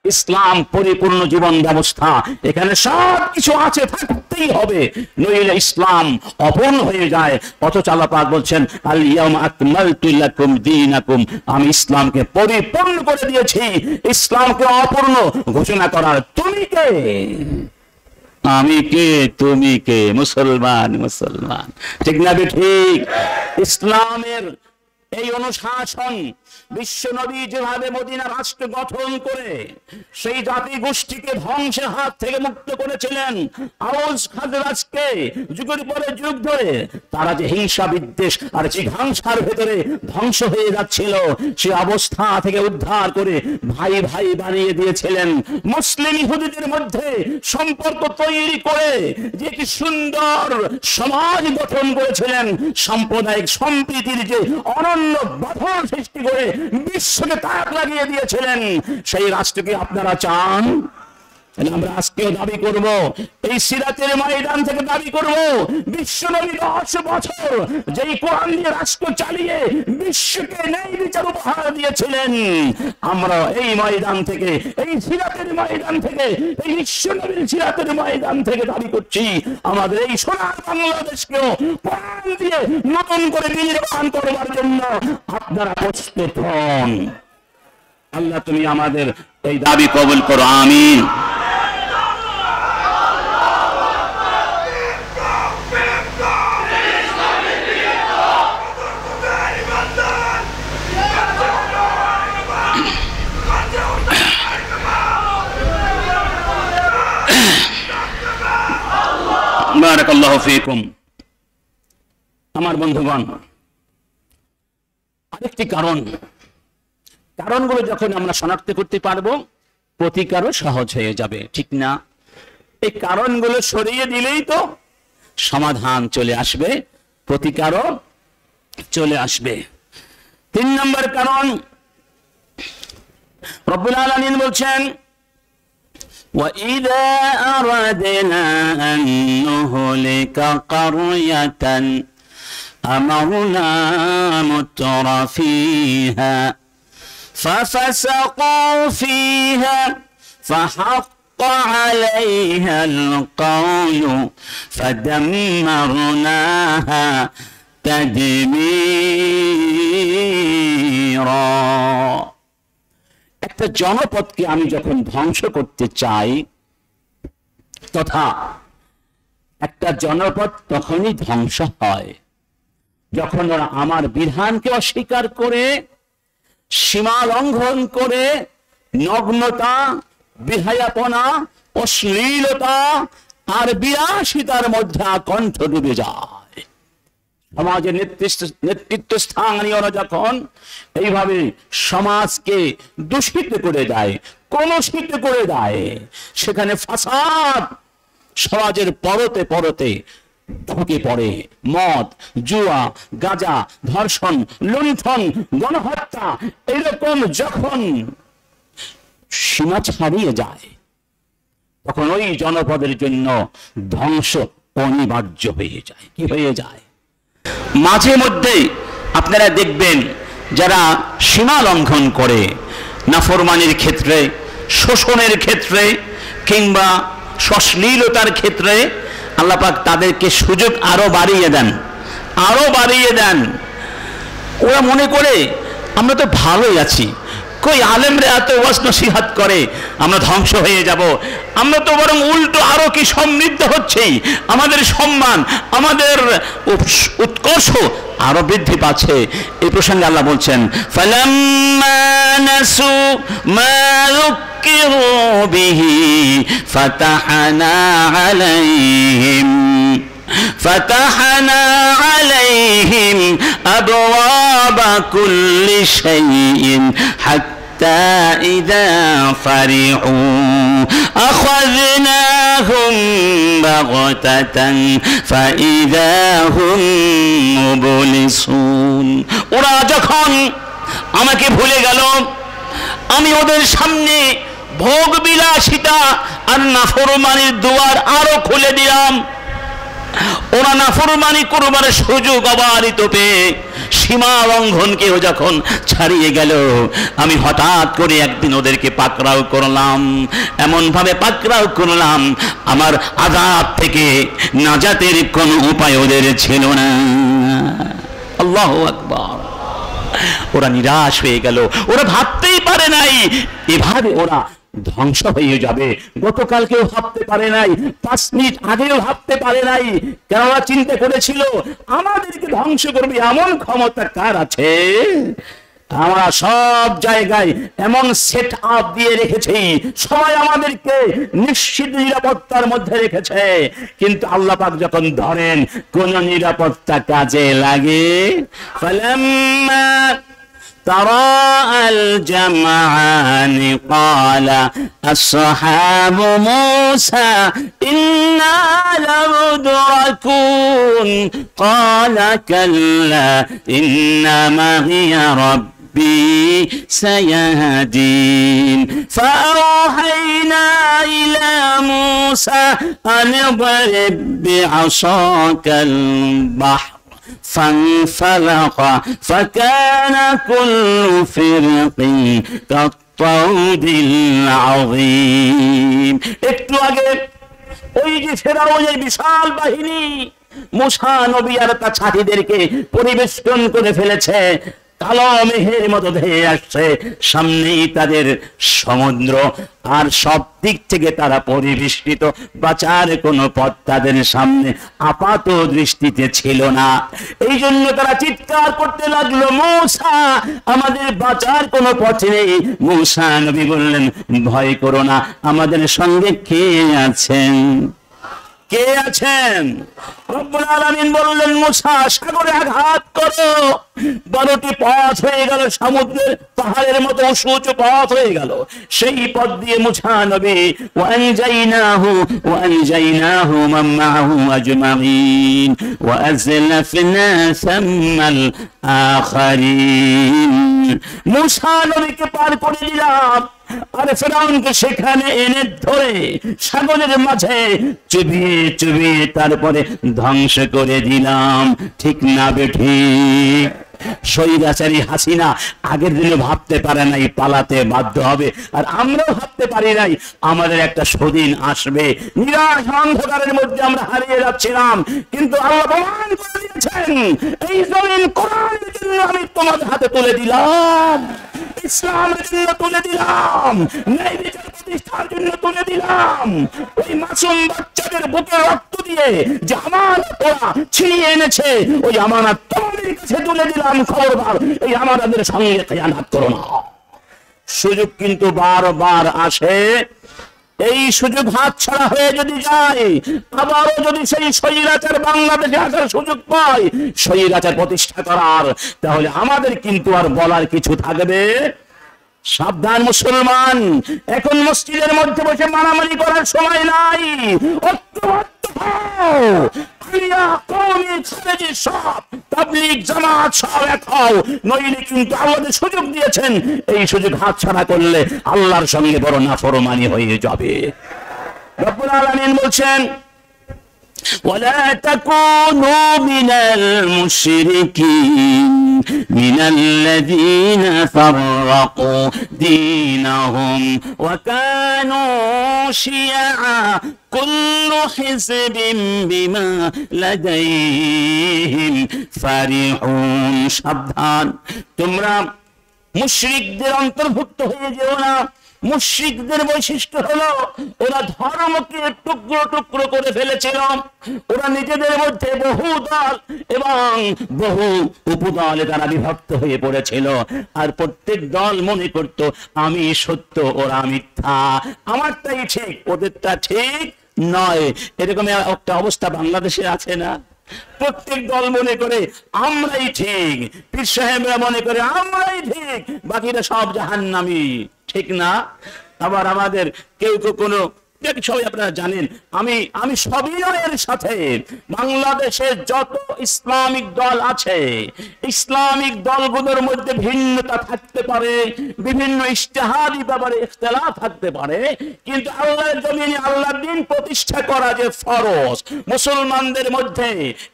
ইসলাম পরিপূর্ণ জীবন ব্যবস্থা, এখানে সব কিছু আছে, থাকতেই হবে, নইলে ইসলাম অপূর্ণ হয়ে যায়। অথচ আল্লাহ পাক বলছেন আল ইয়াউমা আকমালতু লাকুম দীনাকুম, আমি ইসলামকে পরিপূর্ণ করে দিয়েছি। ইসলামকে অপূর্ণ ঘোষণা করার তুমি কে? আমি কে? তুমি কে? মুসলমান, মুসলমান। ঠিক না ঠিক? ইসলামের এই অনুশাসন বিশ্বনবী যেভাবে মদিনা রাষ্ট্র গঠন করে সেই জাতি গোষ্ঠীকে ধ্বংসের হাত থেকে মুক্ত করেছিলেন, আউস খাজরাজকে যুগের পরে যুগ ধরে তারা যে হিংসা বিদ্বেষ আর জিঘাংসার ভেতরে ধ্বংস হয়ে যাচ্ছিল, সে অবস্থা থেকে উদ্ধার করে ভাই ভাই বানিয়ে দিয়েছিলেন। মুসলিম ইহুদিদের মধ্যে সম্পর্ক তৈরি করে যে কি সুন্দর সমাজ গঠন করেছিলেন, সাম্প্রদায়িক সম্প্রীতির যে অনন্য বাঁধন সৃষ্টি করে বিশ্বকে তাক লাগিয়ে দিয়েছিলেন, সেই রাষ্ট্রকে আপনারা চান? আমরা আজকেও দাবি করব, এই সিরাতের ময়দান থেকে দাবি করব, বিশ্বনবী 10 বছর যেই কোরআন দিয়ে রাষ্ট্র চালিয়ে বিশ্বকে ন্যায় বিচার উপহার দিয়েছিলেন, আমরা এই ময়দান থেকে, এই সিরাতের ময়দান থেকে, এই বিশ্বনবীর সিরাতের ময়দান থেকে দাবি করছি, আমাদের এই সোনার বাংলাদেশকেও কোরআন দিয়ে নতুন করে নির্মাণ করবার জন্য আপনারা প্রস্তুত হন। আল্লাহ তুমি আমাদের এই দাবি কবুল করো, আমিন। বারাকাল্লাহু ফীকুম। আমার বন্ধুগণ, আরেকটি কারণগুলো যখন আমরা শনাক্ত করতে পারবো, প্রতিকারও সহজ হয়ে যাবে, ঠিক না? এই কারণগুলো সরিয়ে দিলেই তো সমাধান চলে আসবে, প্রতিকারও চলে আসবে। 3 নম্বর কারণ, রব্বুল আলামিন বলছেন وَإِذَا أَرَدْنَا أَن نُّهْلِكَ قَرْيَةً أَمَرْنَا مُتْرَفِيهَا فَفَسَقُوا فِيهَا فَحَقَّ عَلَيْهَا الْقَوْلُ فَدَمَّرْنَاهَا تَدْمِيرًا। একটা জনপদকে আমি যখন ধ্বংস করতে চাই, তথা একটা জনপদ তখনই ধ্বংস হয় যখন ওরা আমার বিধানকে অস্বীকার করে, সীমা লঙ্ঘন করে, নগ্নতা, বিহায়াপনা, অশ্লীলতা, আর বিলাসিতার মধ্যে কণ্ঠ ডুবে যায়। সমাজের নেতৃত্ব স্থানীয়রা যখন এইভাবে সমাজকে দূষিত করে দেয়, কলুষিত করে দেয়, সেখানে ফাসাদ সমাজের পরতে পরতে ঢুকে পড়ে। মদ, জুয়া, গাঁজা, ধর্ষণ, লুণ্ঠন, গণহত্যা এরকম যখন সীমা ছাড়িয়ে যায়, তখন ওই জনপদের জন্য ধ্বংস অনিবার্য হয়ে যায়। কি হয়ে যায়? মাঝে মধ্যে আপনারা দেখবেন যারা সীমা লঙ্ঘন করে, নাফরমানির ক্ষেত্রে, শোষণের ক্ষেত্রে কিংবা শ্লীলতার ক্ষেত্রে, আল্লাহ পাক তাদেরকে সুযোগ আরো বাড়িয়ে দেন, আরো বাড়িয়ে দেন। ওরা মনে করে আমরা তো ভালোই আছি, কই আলেমরা এত ওয়াজ নসিহত করে, আমরা ধ্বংস হয়ে যাব, আমরা তো বরং উল্টো আরো কি সমৃদ্ধ হচ্ছি, আমাদের সম্মান, আমাদের উৎকর্ষ আরো বৃদ্ধি পাচ্ছে। এই প্রসঙ্গে আল্লাহ বলছেন, ফালাম্মা নাসু মা যুক্কিরু বিহি ফাতাহনা আলাইহিম আবওয়াবা কুল্লি শাইইন হাত্তা ইযা ফারিহু আখাযনাহুম বাগতাতান ফাইযা হুম মুবলিসুন। ওরা যখন আমাকে ভুলে গেল, আমি ওদের সামনে ভোগ বিলাসিতা আর নাফরমানির দুয়ার আরো খুলে দিলাম। ওরা নাফরমানি করবার সুযোগ অবারিত পেয়ে সীমা লঙ্ঘনকেও যখন ছাড়িয়ে গেল, আমি হঠাৎ করে একদিন ওদেরকে পাকড়াও করলাম, এমন ভাবে পাকড়াও করলাম আমার আযাব থেকে নাজাতের কোনো উপায় ওদের ছিল না। আল্লাহু আকবার। ওরা নিরাশ হয়ে গেল, ওরা ভাবতেই পারে নাই এভাবে ওরা ধ্বংস হয়ে যাবে। গতকালকেও ভাবতে পারে নাই, 5 মিনিট আগেও ভাবতে পারে নাই। কেননা চিন্তা করেছিল আমাদেরকে ধ্বংস করবে এমন ক্ষমতা কার আছে? আমরা সব জায়গায় এমন সেট আপ দিয়ে রেখেছি, সবাই আমাদেরকে নিশ্চিত নিরাপত্তার মধ্যে রেখেছে। কিন্তু আল্লাহ পাক যখন ধরেন কোন নিরাপত্তা কাজে লাগে, ফালাম্মা تراءى الجمعان قال أصحاب موسى إنا لمدركون قال كلا إن معي ربي سيهدين فأوحينا إلى موسى أن اضرب بعصاك البحر فانفلق فكان كل فرق كالطود العظيم। একটু আগে ওই যে ফেরাউনের বিশাল বাহিনী মুসা নবী আর তার সাথীদেরকে পরিবেষ্টন করে ফেলেছে, কালো মেঘের মতো ধেয়ে আসছে, সামনেই তাদের সমুদ্র, আর সব দিক থেকে তারা পরিবেষ্টিত, বাঁচার কোনো পথ তাদের সামনে আপাত দৃষ্টিতে ছিল না। এই জন্য তারা চিৎকার করতে লাগলো, মূসা আমাদের বাঁচার কোনো পথ নেই। মূসা নবী বললেন, ভয় করো না, আমাদের সঙ্গে কে আছেন? কে আছেন? রব্বুল আলামিন বললেন, মূসা সাগরে আঘাত করো। 12টি পথ হয়ে গেল, সমুদ্রের পাহাড়ের মতো উঁচু পথ হয়ে গেল। সেই পথ দিয়ে মূসা নবী ওয়ানজাইনাহু মান মাআহু আজমাইন ওয়াজলাফনা সাম্মাল আখারিন। মূসা নবীকে পার করে দিলাম, আর ফেরাউনকে সেখানে এনে ধরে সাগরের মাঝে চুবিয়ে চুবিয়ে তারপরে ধ্বংস করে দিলাম। ঠিক না বেঠিক? স্বৈরাচারী হাসিনা আগের দিনে ভাবতে পারে নাই পালাতে বাধ্য হবে, আর আমরাও ভাবতে পারি নাই আমাদের একটা সুদিন আসবে। নিরাশ অন্ধকারের মধ্যে আমরা হারিয়ে যাচ্ছিলাম, কিন্তু আল্লাহ প্রমাণ করে দিয়েছেন, এই জমিন কোরআনের জন্য আমি তোমাদের হাতে তুলে দিলাম, ইসলামের জন্য তুলে দিলাম, ন্যায় বিচার প্রতিষ্ঠার জন্য তুলে দিলাম। ওই মাসুম বাচ্চাদের বুকে রক্ত দিয়ে যে আমানত ওরা ছিনিয়ে এনেছে, ওই আমানত তোমাদের কাছে তুলে দিলাম। খবরদার এই আমাদের সঙ্গে খেয়ানত করো না। সুযোগ কিন্তু বারবার আসে, এই সুযোগ হাতছাড়া হয়ে যদি যায়, আবারও যদি সেই স্বৈরাচার বাংলাদেশে আসার সুযোগ পায় স্বৈরাচার প্রতিষ্ঠা করার, তাহলে আমাদের কিন্তু আর বলার কিছু থাকবে। সাবধান মুসলমান, এখন মসজিদের মধ্যে বসে মারামারি করার সময় নাই। ঐক্যবদ্ধ হও, আলিয়া, কওমি, খারেজি সব, তাবলীগ, জামাত সব এক হও, নইলে কিন্তু আল্লাহ সুযোগ দিয়েছেন, এই সুযোগ হাতছাড়া করলে আল্লাহর সঙ্গে বড় নাফরমানি হয়ে যাবে। রব্বুল আলামিন বলছেন, ولا تكونوا من المشركين من الذين فرقوا دينهم وكانوا شيعا كل حزب بما لديهم فرحون। সাবধান, তোমরা মুশরিকদের অন্তর্ভুক্ত হয়ে যেও না। মুশরিকদের বৈশিষ্ট্য হলো ওরা ধর্মকে টুকরো টুকরো করে ফেলেছিল। ওরা নিজেদের মধ্যে বহু দল এবং বহু উপদলে তারা বিভক্ত হয়ে পড়েছিল, আর প্রত্যেক দল মনে করত আমি সত্য, ওরা মিথ্যা, আমারটাই ঠিক, ওদেরটা ঠিক নয়। এরকম একটা অবস্থা বাংলাদেশে আছে না? প্রত্যেক দল মনে করে আমরাই ঠিক, পীর সাহেবরা মনে করে আমরাই ঠিক, বাকিরা সব জাহান্নামী, ঠিক না? আবার আমাদের কেউ কেউ কোনো, সবাই আপনারা জানেন, আমি সবিনয়ের সাথে বাংলাদেশের যত ইসলামিক দল আছে, ইসলামিক দলগুলোর মধ্যে ভিন্নতা থাকতে পারে, বিভিন্ন ইজতিহাদি ব্যাপারে ইখতিলাফ থাকতে পারে, কিন্তু আল্লাহর জমিনে আল্লাহর দ্বীন প্রতিষ্ঠা করা যে ফরজ, মুসলমানদের মধ্যে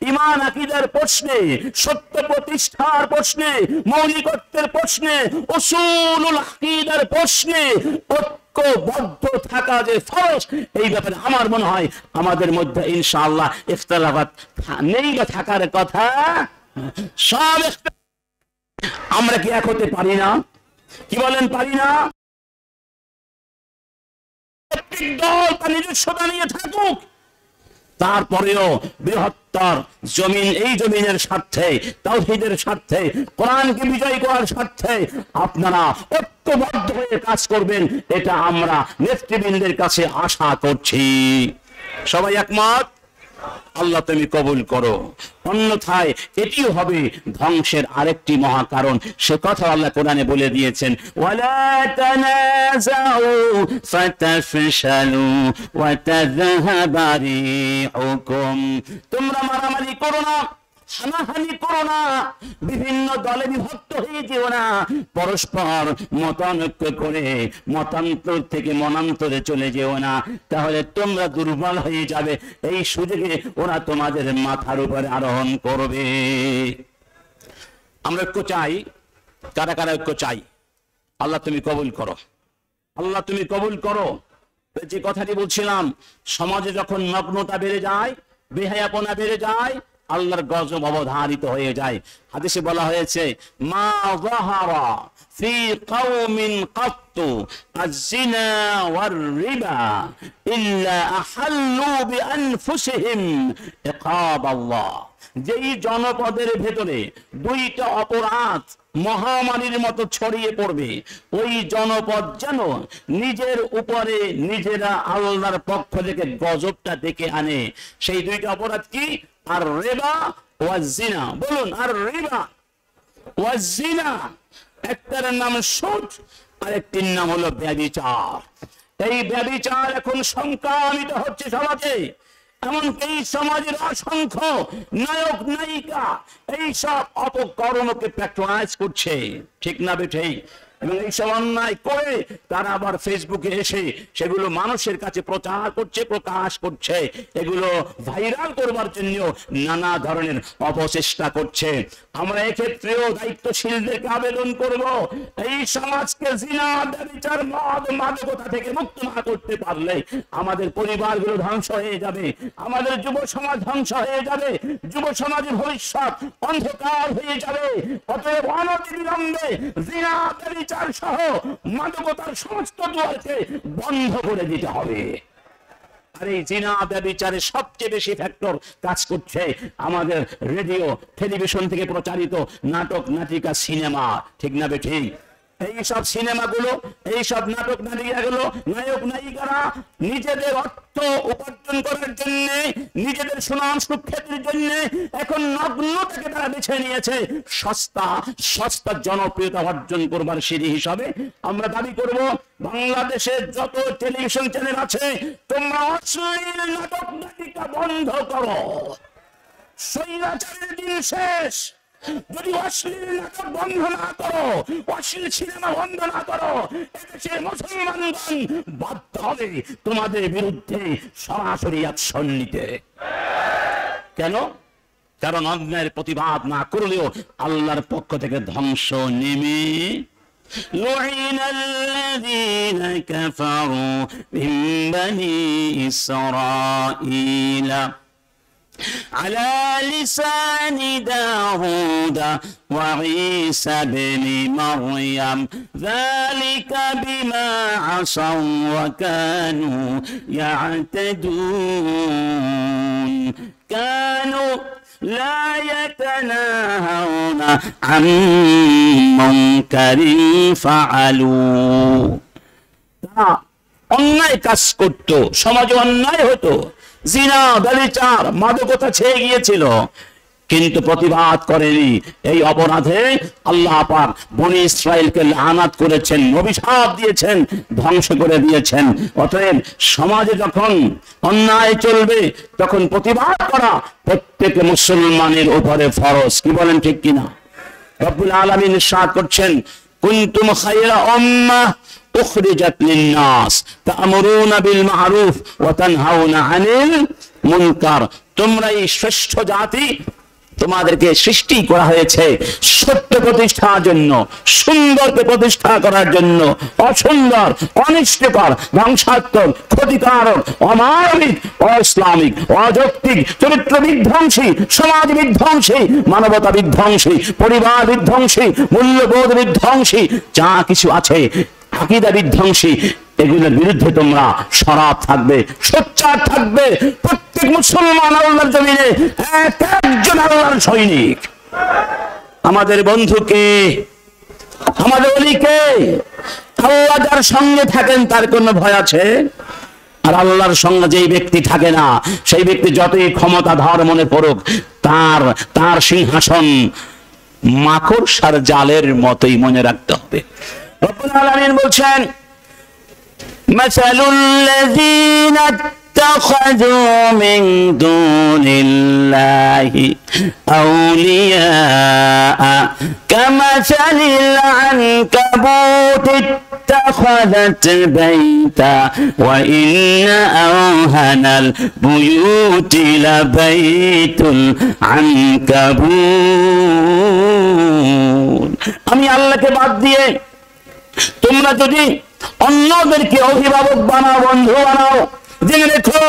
ঈমান আকীদার প্রশ্নে, সত্য প্রতিষ্ঠার প্রশ্নে, মৌলিকত্বের প্রশ্নে, উসুলুল আকীদার প্রশ্নে ঐক্যবদ্ধ থাকা যে ফরজ, এই ব্যাপারে আমার মনে হয় আমাদের মধ্যে ইনশাআল্লাহ ইখতিলাফাত নেই বা থাকার কথা। সব আমরা কি এক হতে পারি না? কি বলেন, পারি না? প্রত্যেক দল তার নিজস্বতা নিয়ে থাকুক, তারপরেও বৃহত্তর জমিন, এই জমিনের স্বার্থে, তাওহীদের স্বার্থে, কোরআনকে বিজয় করার স্বার্থে আপনারা ঐক্যবদ্ধ হয়ে কাজ করবেন, এটা আমরা নেতৃবৃন্দের কাছে আশা করছি। সবাই একমত? আল্লাহ তুমি কবুল করো, অন্যথায় এটিও হবে ধ্বংসের আরেকটি মহা কারণ। সে কথা আল্লাহ কোরআনে বলে দিয়েছেন, ওয়ালা তানাযাউ ফাতাফশালু ওয়া তাযহাবা রিহুকুম, তোমরা মারামারি করো না, হানাহানি করো না, বিভিন্ন দলে বিভক্ত হয়ে যেও না, পরস্পর মতানৈক্য করে মতান্তর থেকে মনান্তরে চলে যেও না, তাহলে তোমরা দুর্বল হয়ে যাবে। এই সুযোগে ওরা তোমাদের মাথার উপরে আরোহণ করবে। আমরা ঐক্য চাই, কারা কারা ঐক্য চাই? আল্লাহ তুমি কবুল করো, আল্লাহ তুমি কবুল করো। যে কথাটি বলছিলাম, সমাজে যখন নগ্নতা বেড়ে যায়, বেহায়াপনা বেড়ে যায়, আল্লাহর গজব অবধারিত হয়ে যায়। হাদিসে বলা হয়েছে, মা যাহারা ফি কওমিন কাত্তু আয-যিনা ওয়ার-রিবা ইল্লা আহাল্লু বিআনফুসিহিম ইকাবাল্লাহ। যেই জনপদের ভেতরে দুইটা অপরাধ মহামারীর মতো ছড়িয়ে পড়বে, ওই জনপদ যেন নিজের উপরে নিজেরা আল্লাহর পক্ষ থেকে গজবটা ডেকে আনে। সেই দুইটা অপরাধ কি? আর রিবা ওয়াজ জিনা। বলুন, আর রিবা ওয়াজ জিনা। একটার নাম সুদ, আর একটির নাম হলো ব্যভিচার। এই ব্যভিচার এখন সংক্রামিত হচ্ছে সমাজে, এমনকি এই সমাজের অসংখ্য নায়ক নায়িকা এইসব অপকর্মকে প্যাট্রোনাইজ করছে, ঠিক না বেঠিক? এবং এইসব অন্যায় করে তারা আবার ফেসবুকে এসে সেগুলো মানুষের কাছে প্রচার করছে, প্রকাশ করছে, এগুলো ভাইরাল করবার জন্য নানা ধরনের অপচেষ্টা করছে। আমরা এক্ষেত্রেও দায়িত্বশীলদেরকে আবেদন করব, এই সমাজকে জিনা, ব্যভিচার, মদ, মাদকতা থেকে মুক্ত না করতে পারলে আমাদের পরিবারগুলো ধ্বংস হয়ে যাবে, আমাদের যুব সমাজ ধ্বংস হয়ে যাবে, যুব সমাজের ভবিষ্যৎ অন্ধকার হয়ে যাবে। অতএব অনতিবিলম্বে জিনা, ব্যভিচার সহ মাদকতার সমস্ত দুয়ারকে বন্ধ করে দিতে হবে। আর এই জিনা ব্যভিচারে সবচেয়ে বেশি ফ্যাক্টর কাজ করছে আমাদের রেডিও টেলিভিশন থেকে প্রচারিত নাটক, নাটিকা, সিনেমা, ঠিক না বেঠিক? এইসব সিনেমাগুলো, এইসব নাটক নাটিকাগুলো, নায়ক নায়িকারা নিজেদের অর্থ উপার্জন করার জন্য, নিজেদের সুনাম সুখ্যাতির জন্য এখন নগ্নতাকে তারা বেছে নিয়েছে সস্তা জনপ্রিয়তা অর্জন করবার সিঁড়ি হিসাবে। আমরা দাবি করব, বাংলাদেশের যত টেলিভিশন চ্যানেল আছে, তোমরা অশ্লীল নাটক নাটিকা বন্ধ করো। স্বৈরাচারের দিন শেষ। যদি অশ্লীল নাটক বন্ধ না করো, অশ্লীল সিনেমা বন্ধ না করো, এদেশে মুসলমানগণ বাধ্য হবে তোমাদের বিরুদ্ধে সরাসরি অ্যাকশন নিতে। কেন? কারণ অন্যায়ের প্রতিবাদ না করলেও আল্লাহর পক্ষ থেকে ধ্বংস নেমে لعن الذين كفروا من بني إسرائيل على لسان داود وعيسى بن مريم ذلك بما عصوا وكانوا يعتدون كانوا لا يتناهون عن منكر فعلوا অন্যায় কাজ করতো, সমাজে অন্যায় হতো, জিনা ব্যভিচার মাদকতা ছেয়ে গিয়েছিল, কিন্তু প্রতিবাদ করেনি। এই অপরাধে আল্লাহ পাক বনি ইসরাইলকে লানাত করেছেন, অভিশাপ দিয়েছেন, ধ্বংস করে দিয়েছেন। অতএব সমাজে যখন অন্যায় চলবে তখন প্রতিবাদ করা প্রত্যেক মুসলমানের উপরে ফরজ। কি বলেন, ঠিক কিনা? রব্বুল আলামিন ইরশাদ করছেন, কুনতুম খায়রা উম্মাহ উখরিজাত লিন-নাস তা'মুরুনা বিল মা'রুফ ওয়া তানহাউনা আনিল মুনকার। তোমরাই শ্রেষ্ঠ জাতি, তোমাদেরকে সৃষ্টি করা হয়েছে সত্য প্রতিষ্ঠার জন্য, সুন্দরকে প্রতিষ্ঠা করার জন্য। অসুন্দর, অনিষ্টকর, ধ্বংসাত্মক, ক্ষতিকারক, অমানবিক, অইসলামিক, অযৌক্তিক, চরিত্র বিধ্বংসী, সমাজ বিধ্বংসী, মানবতা বিধ্বংসী, পরিবার বিধ্বংসী, মূল্যবোধ বিধ্বংসী যা কিছু আছে, আকীদা বিধ্বংসী, এগুলোর বিরুদ্ধে তোমরা সরব থাকবে, সোচ্চার থাকবে। প্রত্যেক মুসলমান আল্লাহর জমিনে একজন আল্লাহর সৈনিক। আমাদের বন্ধুকে, আমাদের ওলিকে, আল্লাহ যার সঙ্গে থাকেন তার কোনো ভয় আছে? আর আল্লাহর সঙ্গে যেই ব্যক্তি থাকে না, সেই ব্যক্তি যতই ক্ষমতাধর মনে করুক, তার সিংহাসন মাকড়সার জালের মতোই মনে রাখতে হবে। রব্বুল আলামিন বলছেন, مثل الذين اتخذوا من دون الله أولياء كمثل العنكبوت اتخذت بيتا وإن أوهن البيوت لبيت العنكبوت। আমি আল্লাহকে বাদ দিয়ে তোমরা যদি অন্যদেরকে অভিভাবক বানাও, বন্ধু বানাও, জেনে রেখো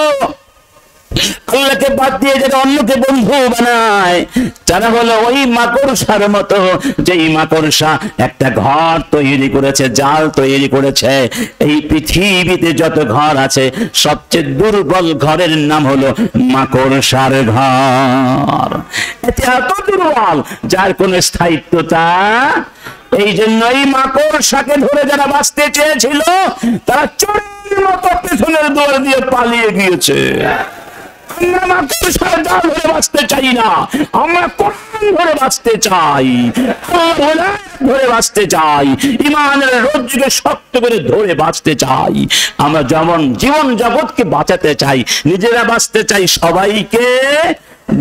আল্লাহকে বাদ দিয়ে যারা অন্যকে বন্ধু বানায় তারা হলো ওই মাকড়সার মতো, যেই মাকড়সা একটা ঘর তৈরি করেছে, জাল তৈরি করেছে। এই পৃথিবীতে যত ঘর আছে সবচেয়ে দুর্বল ঘরের নাম হলো মাকড়সার ঘর। এতে এত দুর্বল যার কোনো স্থায়িত্বতা। এই জন্যই মাকড়সাকে ধরে যারা বাঁচতে চেয়েছিল তারা চোরের মতো পেছনের দুয়ার দিয়ে পালিয়ে গিয়েছে। আমরা মাকড়সার জাল ধরে বাঁচতে চাই না, আমরা কোরআন ধরে বাঁচতে চাই, আল্লাহ ধরে বাঁচতে চাই, ঈমানের রজ্জুকে শক্ত করে ধরে বাঁচতে চাই। আমরা যেমন জীবন জগৎকে বাঁচাতে চাই, নিজেরা বাঁচতে চাই, সবাইকে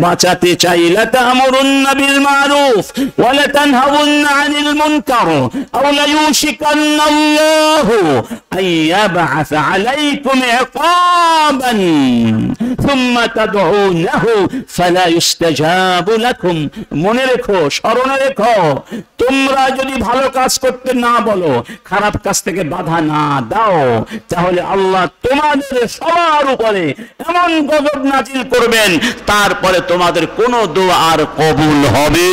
বাঁচাতে চাই। লাতা'মুরুন্না বিল মা'রুফ ওয়া লাতানহাউন্না আনিল মুনকার আও লা ইউশিকান্না আল্লাহু আন ইয়াবআসা আলাইকুম ইকাবান সুম্মা তাদউনাহু ফালা ইউস্তাজাবু লাকুম। মনে রেখো, স্মরণে রেখো, তোমরা যদি ভালো কাজ করতে না বলো, খারাপ কাজ থেকে বাধা না দাও, তাহলে আল্লাহ তোমাদের সবার উপরে এমন গজব নাজিল করবেন, তারপরে তোমাদের কোন দোয়া আর কবুল হবে,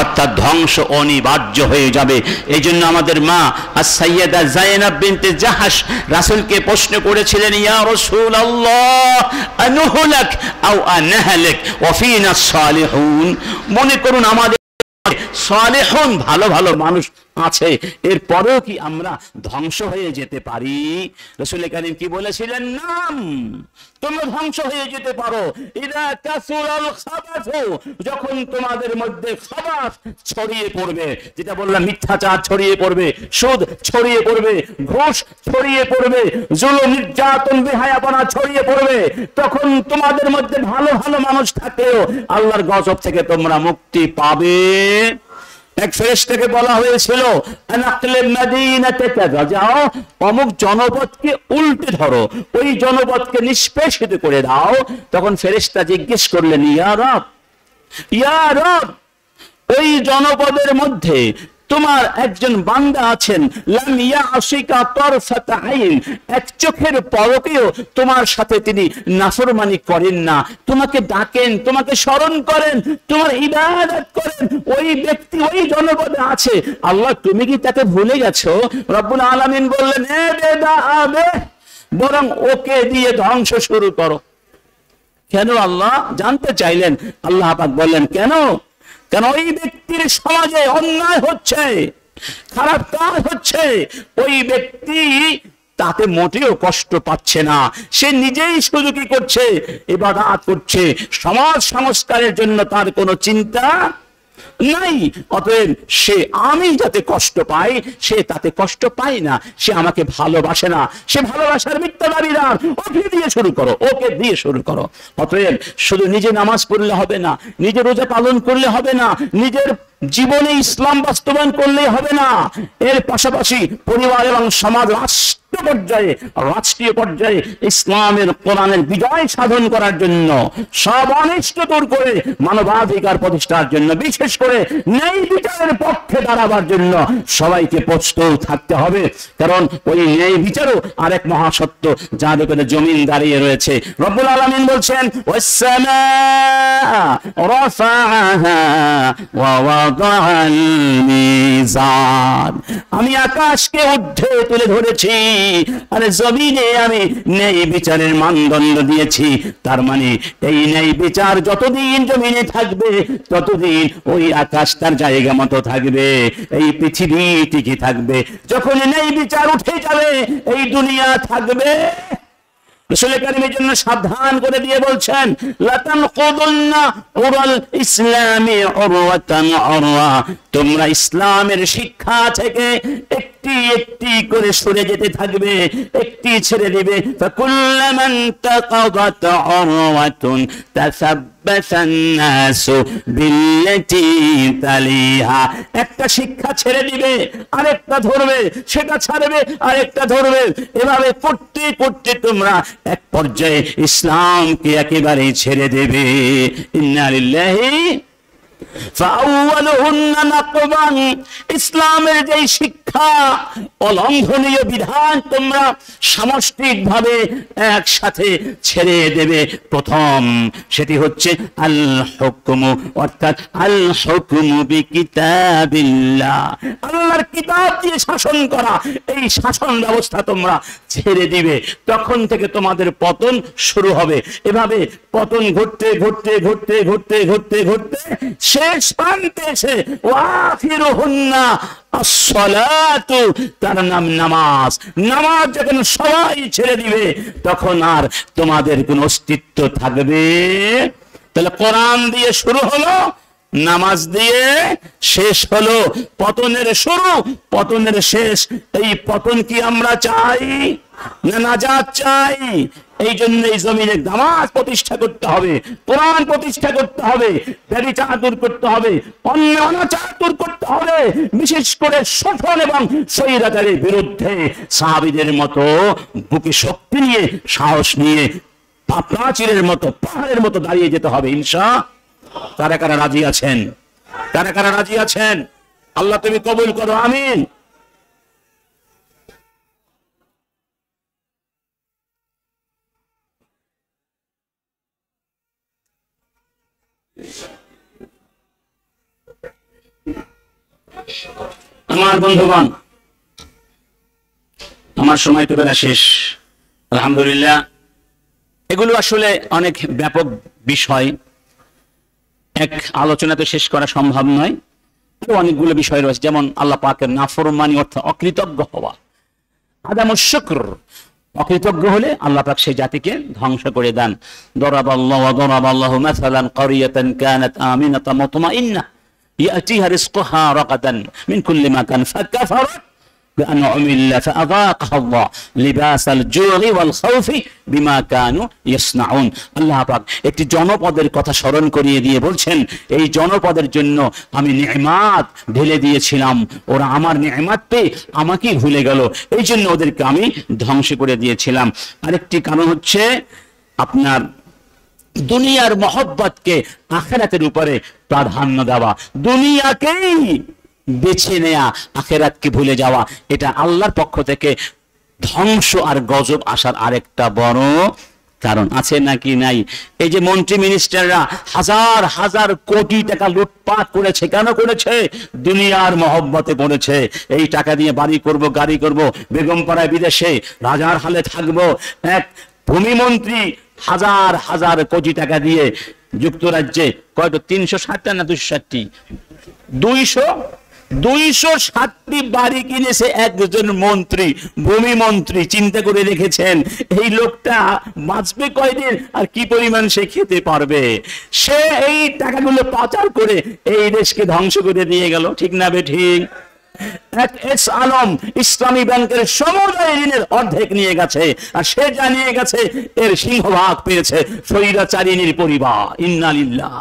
অর্থাৎ ধ্বংস অনিবার্য হয়ে যাবে। এই জন্য আমাদের মা as-সাইয়্যিদা যায়েনাব বিনতে জাহাশ রাসূলকে প্রশ্ন করেছিলেন, ইয়া রাসূলুল্লাহ আনুহলাক আও আনহালাক ওয়া ফিনা সালিহুন। মনে করুন আমাদের সালেহুন ভালো ভালো মানুষ আছে, এরপরেও কি আমরা ধ্বংস হয়ে যেতে পারি? রাসূল কারীম কি বলেছিলেন? নাম, তোমরা ধ্বংস হয়ে যেতে পারো। ইদা কাসুরাল খাবাসু, যখন তোমাদের মধ্যে খাবাস ছড়িয়ে পড়বে, যেটা বললাম মিথ্যাচার ছড়িয়ে পড়বে, সুদ ছড়িয়ে পড়বে, ঘুষ ছড়িয়ে পড়বে, জুলুম নির্যাতন বেহায়াপনা ছড়িয়ে পড়বে, তখন তোমাদের মধ্যে ভালো ভালো মানুষ থাকলেও আল্লাহর গজব থেকে তোমরা মুক্তি পাবে। এক ফেরেশতাকে বলা হয়েছিল আনাকলে মদিনাতে কাজা, যাও অমুক জনপদকে উল্টে ধরো, ওই জনপদকে নিষ্পেষিত করে দাও। তখন ফেরেশতা জিজ্ঞেস করলেন, ইয়া রব, ইয়া রব, ওই জনপদের মধ্যে তোমার একজন বান্দা আছেন, লাম ইয়াসিকা তারফাতা আইন, এক চোখের পলকেও তোমার সাথে তিনি নাফরমানি করেন না, তোমাকে ডাকেন, তোমাকে স্মরণ করেন, তোমার ইবাদত করেন, ওই ব্যক্তি ওই জনপদে আছে, আল্লাহ তুমি কি তাকে ভুলে গেছো? রব্বুল আলামিন বললেন, এ বেদা আবে, বরং ওকে দিয়ে ধ্বংস শুরু করো। কেন আল্লাহ? জানতে চাইলেন। আল্লাহ পাক বললেন, কেন? কেন ওই ব্যক্তির সমাজে অন্যায় হচ্ছে, খারাপ কাজ হচ্ছে, ওই ব্যক্তি তাতে মোটেও কষ্ট পাচ্ছে না, সে নিজেই শুধু কি করছে? ইবাদত করছে, সমাজ সংস্কারের জন্য তার কোনো চিন্তা নাই। অতএব সে আমি যাতে কষ্ট পাই, সে তাতে কষ্ট পায় না, সে আমাকে ভালোবাসে না, সে ভালোবাসার মিথ্যা দাবিদার, ওকে দিয়ে শুরু করো, ওকে দিয়ে শুরু করো। অতএব শুধু নিজে নামাজ পড়লে হবে না, নিজে রোজা পালন করলে হবে না, নিজের জীবনে ইসলাম বাস্তবায়ন করলে হবে না, এর পাশাপাশি পরিবার এবং সমাজ, রাষ্ট্র পর্যায়ে, রাষ্ট্রীয় পর্যায়ে ইসলামের কোরআনের বিজয় সাধন করার জন্য, সব অনিষ্ট দূর করে মানবাধিকার প্রতিষ্ঠার জন্য, বিশেষ করে ন্যায় বিচারের পক্ষে দাঁড়াবার জন্য সবাইকে প্রস্তুত থাকতে হবে। কারণ ওই ন্যায় বিচারও আরেক মহাসত্য, যার উপরে জমিন দাঁড়িয়ে রয়েছে। রব্বুল আলামিন বলছেন, ওয়াস-সামা রাফাআহা ওয়া ওয়াদাআল মিজান, আমি আকাশকে ঊর্ধ্বে তুলে ধরেছি, আর জমিনে আমি ন্যায় বিচারের মানদণ্ড দিয়েছি। তার মানে এই ন্যায় বিচার যতদিন জমিনে থাকবে, ততদিন ওই আকাশ তার জায়গা মতো থাকবে, এই পৃথিবী টিকে থাকবে। যখন ন্যায় বিচার উঠে যাবে, এই দুনিয়া থাকবে। রাসূল কারীমের জন্য সাবধান করে দিয়ে বলছেন, লাতানকুদুন্না উরাল ইসলামি উরওয়াতান উরওয়া, তোমরা ইসলামের শিক্ষা থেকে একটি একটি করে সরে যেতে থাকবে, একটি ছেড়ে দিবে। ফাকুল্লামান তাকাদাত উরওয়াতুন তাসাব্বাসান নাসু বিল্লাতি তালিহা, একটা শিক্ষা ছেড়ে দিবে, আরেকটা ধরবে, সেটা ছাড়বে, আরেকটা ধরবে, এভাবে করতে করতে তোমরা এক পর্যায়ে ইসলামকে একেবারে ছেড়ে দেবে। ইন্না লিল্লাহি ফাআওয়ালুহুন্না নাকবান, ইসলামের যে শিক্ষা, অলঙ্ঘনীয় বিধান তোমরা সামষ্টিকভাবে একসাথে ছেড়ে দেবে। প্রথম সেটি হচ্ছে আল হুকমু, অর্থাৎ আল হুকমু বিকিতাবিল্লাহ, আল্লাহর কিতাব দিয়ে শাসন করা, এই শাসন ব্যবস্থা তোমরা ছেড়ে দিবে। তখন থেকে তোমাদের পতন শুরু হবে। এভাবে পতন ঘটতে ঘটতে ঘটতে ঘটতে ঘটতে ঘটতে শেষ প্রান্তে এসে ওয়াখিরুহুন্না আসসালাতু, তার নাম নামাজ। নামাজ যখন সবাই ছেড়ে দিবে, তখন আর তোমাদের কোনো অস্তিত্ব থাকবে। তাহলে কোরআন দিয়ে শুরু হলো, নামাজ দিয়ে শেষ হলো। পতনের শুরু, পতনের শেষ। এই পতন কি আমরা চাই না নাজাত চাই? এই জন্য এই জমিনে নামাজ প্রতিষ্ঠা করতে হবে, কোরআন প্রতিষ্ঠা করতে হবে, ব্যভিচার দূর করতে হবে, অন্যায় অনাচার দূর করতে হবে, বিশেষ করে শোষণ এবং স্বৈরাচারের বিরুদ্ধে সাহাবীদের মতো বুকে শক্তি নিয়ে, সাহস নিয়ে, প্রাচীরের মতো, পাহাড়ের মতো দাঁড়িয়ে যেতে হবে। ইনশাআল্লাহ। কারা কারা রাজি আছেন? কারা কারা রাজি আছেন? আল্লাহ তুমি কবুল করো, আমিন। আমার বন্ধুগণ, আমার সময় তো বেলা শেষ, আলহামদুলিল্লাহ। এগুলো আসলে অনেক ব্যাপক বিষয়, এক আলোচনা তো শেষ করা সম্ভব নয়। আরো অনেকগুলো বিষয় রয়েছে, যেমন আল্লাহ পাকের নাফরমানি অর্থাৎ অকৃতজ্ঞ হওয়া, আদামুশ শুকর, অকৃতজ্ঞ হলে আল্লাহ পাক সেই জাতিকে ধ্বংস করে দেন। দরাবাল্লাহু মাসালান ক্বরিয়াতান কানাত আমিনাতান মুতমাইন্নাহ ইয়াতিহা রিজকুহা রাগাদান মিন কুল্লি মাকান ফাকাফারাত بأنعم الله فأذاقها الله لباس الجوع والخوف بما كانوا يصنعون। আল্লাহ পাক একটি জনপদের কথা স্মরণ করিয়ে দিয়ে বলছেন, এই জনপদের জন্য আমি নিয়ামত ঢেলে দিয়েছিলাম, ওরা আমার নিয়ামত পেয়ে আমাকেই ভুলে গেল, এই জন্য ওদেরকে আমি ধ্বংস করে দিয়েছিলাম। আরেকটি কারণ হচ্ছে আপনার দুনিয়ার মহব্বতকে আখিরাতের উপরে প্রাধান্য দেওয়া, দুনিয়াকেই বেছে নেয়া, আখিরাতকে ভুলে যাওয়া, এটা আল্লাহর পক্ষ থেকে ধ্বংস আর গজব আসার আরেকটা বড় কারণ আছে নাকি নাই? এই যে মন্ত্রী মিনিস্টাররা হাজার হাজার কোটি টাকা লুটপাট করেছে, কেন করেছে? দুনিয়ার মহব্বতে পড়েছে। এই টাকা দিয়ে বাড়ি করব, গাড়ি করব, বেগমপাড়ায় বিদেশে রাজার হালে থাকবো। এক ভূমিমন্ত্রী হাজার হাজার কোটি টাকা দিয়ে যুক্তরাজ্যে কয়টা 360টা না 260টি 260টি বাড়ি কিনেছে একজন মন্ত্রী, ভূমি মন্ত্রী। চিন্তা করে রেখেছেন এই লোকটা বাঁচবে কয়দিন আর কি পরিমাণ সে খেতে পারবে? সে এই টাকাগুলো পাচার করে এই দেশকে ধ্বংস করে দিয়ে গেল, ঠিক না বে ঠিক? এক এস আলম ইসলামী ব্যাংকের সমুদায় ঋণের অর্ধেক নিয়ে গেছে, আর সে জানিয়ে গেছে এর সিংহভাগ পেয়েছে স্বৈরাচারিণীর পরিবার। ইন্না লিল্লাহ।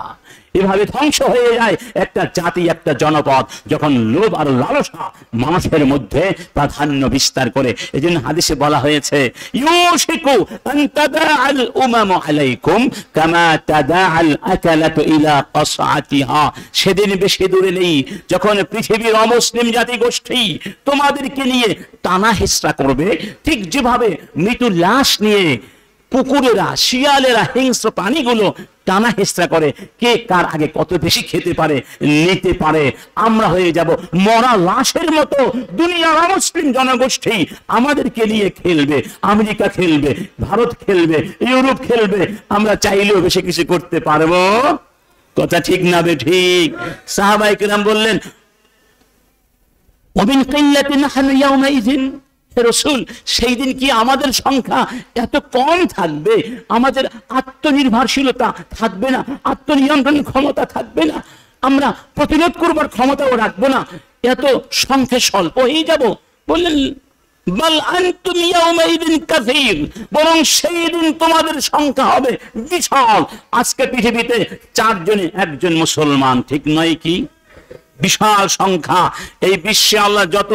এভাবে ধ্বংস হয়ে যায় একটা জাতি, একটা জনপদ, যখন লোভ আর লালসা মানুষের মধ্যে প্রাধান্য বিস্তার করে। এজন্য হাদিসে বলা হয়েছে, ইউশিকু আন তাদাআল উমামু আলাইকুম কামা তাদাআল আকালাতু ইলা কাসআতিহা। সেদিন বেশি দূরে নেই যখন পৃথিবীর অমুসলিম জাতি গোষ্ঠী তোমাদেরকে নিয়ে টানা হেঁচড়া করবে, ঠিক যেভাবে মৃত্যু লাশ নিয়ে কুকুরেরা, শিয়ালেরা, হিংস্র প্রাণীগুলো টানা হেঁচড়া করে, কে কার আগে কত বেশি খেতে পারে, নিতে পারে। আমরা হয়ে যাব মরা লাশের মতো। দুনিয়ার অমুসলিম জনগোষ্ঠী আমাদেরকে নিয়ে খেলবে, আমেরিকা খেলবে, ভারত খেলবে, ইউরোপ খেলবে, আমরা চাইলেও বেশি কিছু করতে পারবো? কথা ঠিক না বে ঠিক? সাহাবায়ে কেরাম বললেন, ওমিন কিল্লাতিন নাহনু ইয়াওমাইযিন, রাসূল সেই দিন কি আমাদের সংখ্যা এত কম থাকবে? আমাদের আত্মনির্ভরশীলতা থাকবে না, আত্মনিয়ন্ত্রণ ক্ষমতা থাকবে না, আমরা প্রতিরোধ করবার ক্ষমতাও রাখবো না, এত সংখ্যা স্বল্প হয়ে যাব? বললেন, বাল আনতুম ইয়াওমাইযিন কাসীর, বরং সেই দিন তোমাদের সংখ্যা হবে বিশাল। আজকে পৃথিবীতে 4 জনে 1 জন মুসলমান, ঠিক নয় কি? বিশাল সংখ্যা। এই বিশ্বে আল্লাহ যত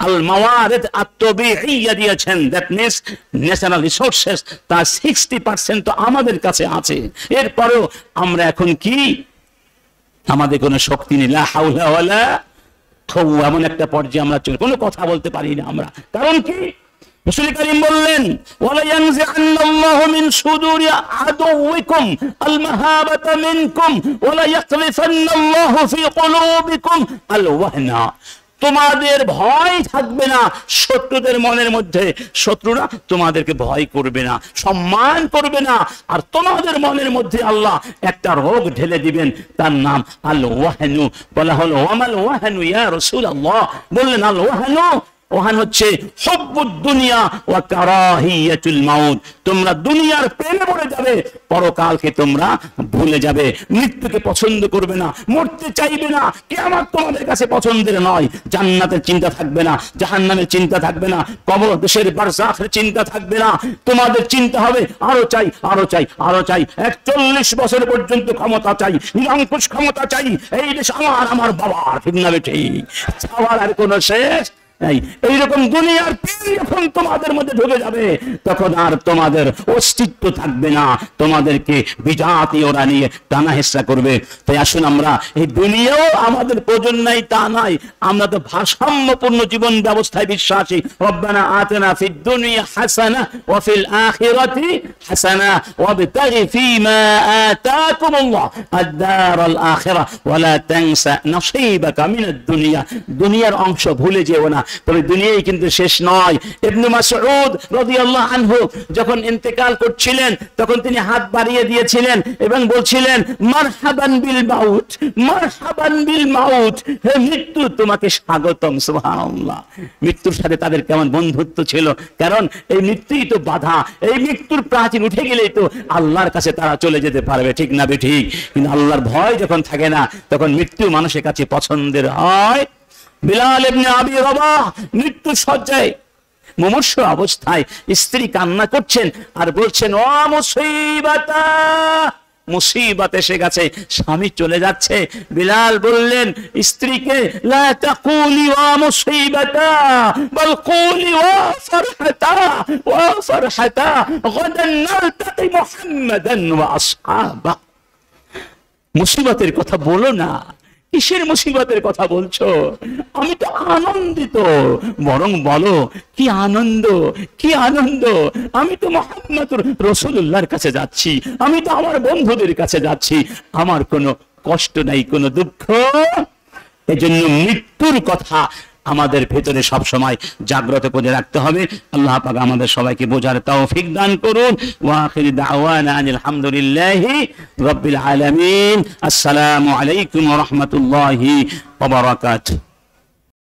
আল মাওয়ারিদ আত-তাবিঈয়া দিয়েছেন, দ্যাট মিন্স ন্যাচারাল রিসোর্সেস, তার 60% তো আমাদের কাছে আছে। এরপরেও আমরা এখন কি, আমাদের কোনো শক্তি নেই, লা হাওলা ওয়ালা কুওয়া, এমন একটা পর্যায়ে আমরা চলে, কোনো কথা বলতে পারি না আমরা। কারণ কি? রাসূল কারীম বললেন, ওয়ালা ইয়ানজিআন্নাল্লাহু মিন সুদুরি আদুউইকুম আল মাহাবাতা মিনকুম ওয়ালা ইয়াকলিফান্নাল্লাহু ফি কুলুবিকুম আল ওয়াহনা। তোমাদের ভয় থাকবে না শত্রুদের মনের মধ্যে, শত্রুরা তোমাদেরকে ভয় করবে না, সম্মান করবে না, আর তোমাদের মনের মধ্যে আল্লাহ একটা রোগ ঢেলে দিবেন, তার নাম আল ওয়াহনু। বলা হলো, ওয়ামাল ওয়াহনু ইয়া রাসূলুল্লাহ? বললেন, আল ওয়াহনু, ওহান হচ্ছে হুব্বুদ দুনিয়া ওয়া কারাহিয়াতুল মাউত। তোমরা দুনিয়ার প্রেমে পড়ে যাবে, পরকালকে তোমরা ভুলে যাবে, মৃত্যুকে পছন্দ করবে না, মরতে চাইবে না, কিয়ামত তোমাদের কাছে পছন্দের নয়, জান্নাতের চিন্তা থাকবে না, জাহান্নামের চিন্তা থাকবে না, কবর দেশের বারজাখের চিন্তা থাকবে না। তোমাদের চিন্তা হবে আরো চাই, আরো চাই, আরো চাই, 41 বছর পর্যন্ত ক্ষমতা চাই, নিরঙ্কুশ ক্ষমতা চাই, এই দেশ আমার, আমার বাবার, ঠিক না ঠিক? চাওয়ার আর কোনো শেষ এইরকম দুনিয়ার প্রেম যখন তোমাদের মধ্যে ঢুকে যাবে, তখন আর তোমাদের অস্তিত্ব থাকবে না, তোমাদেরকে বিজাতি ওরা নিয়ে টানা হেঁচড়া করবে। তাই আসুন, আমরা এই দুনিয়াও আমাদের প্রয়োজন নাই তা নাই, আমরা তো ভারসাম্যপূর্ণ জীবন ব্যবস্থায় বিশ্বাসী। রব্বানা আতিনা ফিদ দুনিয়া হাসানা ওয়া ফিল আখিরাতি হাসানা ওয়াবতাগি ফীমা আতাকুমুল্লাহ আদ-দারাল আখিরা ওয়া লা তানসা নসীবাকা মিনাদ দুনিয়া। দুনিয়ার অংশ ভুলে যেও না, তবে দুনিয়ায় কিন্তু শেষ নয়। ইবনে মাসউদ রাদিয়াল্লাহু আনহু যখন ইন্তেকাল করছিলেন তখন তিনি হাত বাড়িয়ে দিয়েছিলেন এবং বলছিলেন মারহাবান বিল মাউত, মারহাবান বিল মাউত, হে মৃত্যু তোমাকে স্বাগতম। সুবহানাল্লাহ। মৃত্যুর সাথে তাদের কেমন বন্ধুত্ব ছিল, কারণ এই মৃত্যুই তো বাধা, এই মৃত্যুর প্রাচীন উঠে গেলেই তো আল্লাহর কাছে তারা চলে যেতে পারবে, ঠিক না বেঠিক? কিন্তু আল্লাহর ভয় যখন থাকে না তখন মৃত্যু মানুষের কাছে পছন্দের হয়। বিলাল ইবনে আবি রাবাহ মৃত্যু শয্যায় মুমূর্ষ অবস্থায় স্ত্রী কান্না করছেন আর বলছেন ও মুসিবাতা, মুসিবত এসে গেছে, স্বামী চলে যাচ্ছে। বিলাল বললেন স্ত্রীকে লা তাকুলি ওয়া মুসিবাতা বাল কুলি ওয়া ফরহাতা ওয়া ফরহাতা গাদান নালতাকি মুহাম্মাদান ওয়া আসহাবা। মুসিবতের কথা বলো না, কিসের মুসিবতের কথা বলছো? আমি তো আনন্দিত, বরং বলো কি আনন্দ, কি আনন্দ। আমি তো মুহাম্মদুর রাসূলুল্লাহর কাছে যাচ্ছি, আমি তো আমার বন্ধুদের কাছে যাচ্ছি, আমার কোনো কষ্ট নাই, কোনো দুঃখ। এজন্য মৃত্যুর কথা আমাদের ভেতরে সব সময় জাগ্রত করে রাখতে হবে। আল্লাহ পাক আমাদের সবাইকে বোঝার তৌফিক দান করুন। ওয়া আখিরু দাওয়ানা আলহামদুলিল্লাহি রাব্বিল আলামিন। আসসালামু আলাইকুম ওয়া রাহমাতুল্লাহি ওয়া বারাকাতুহু।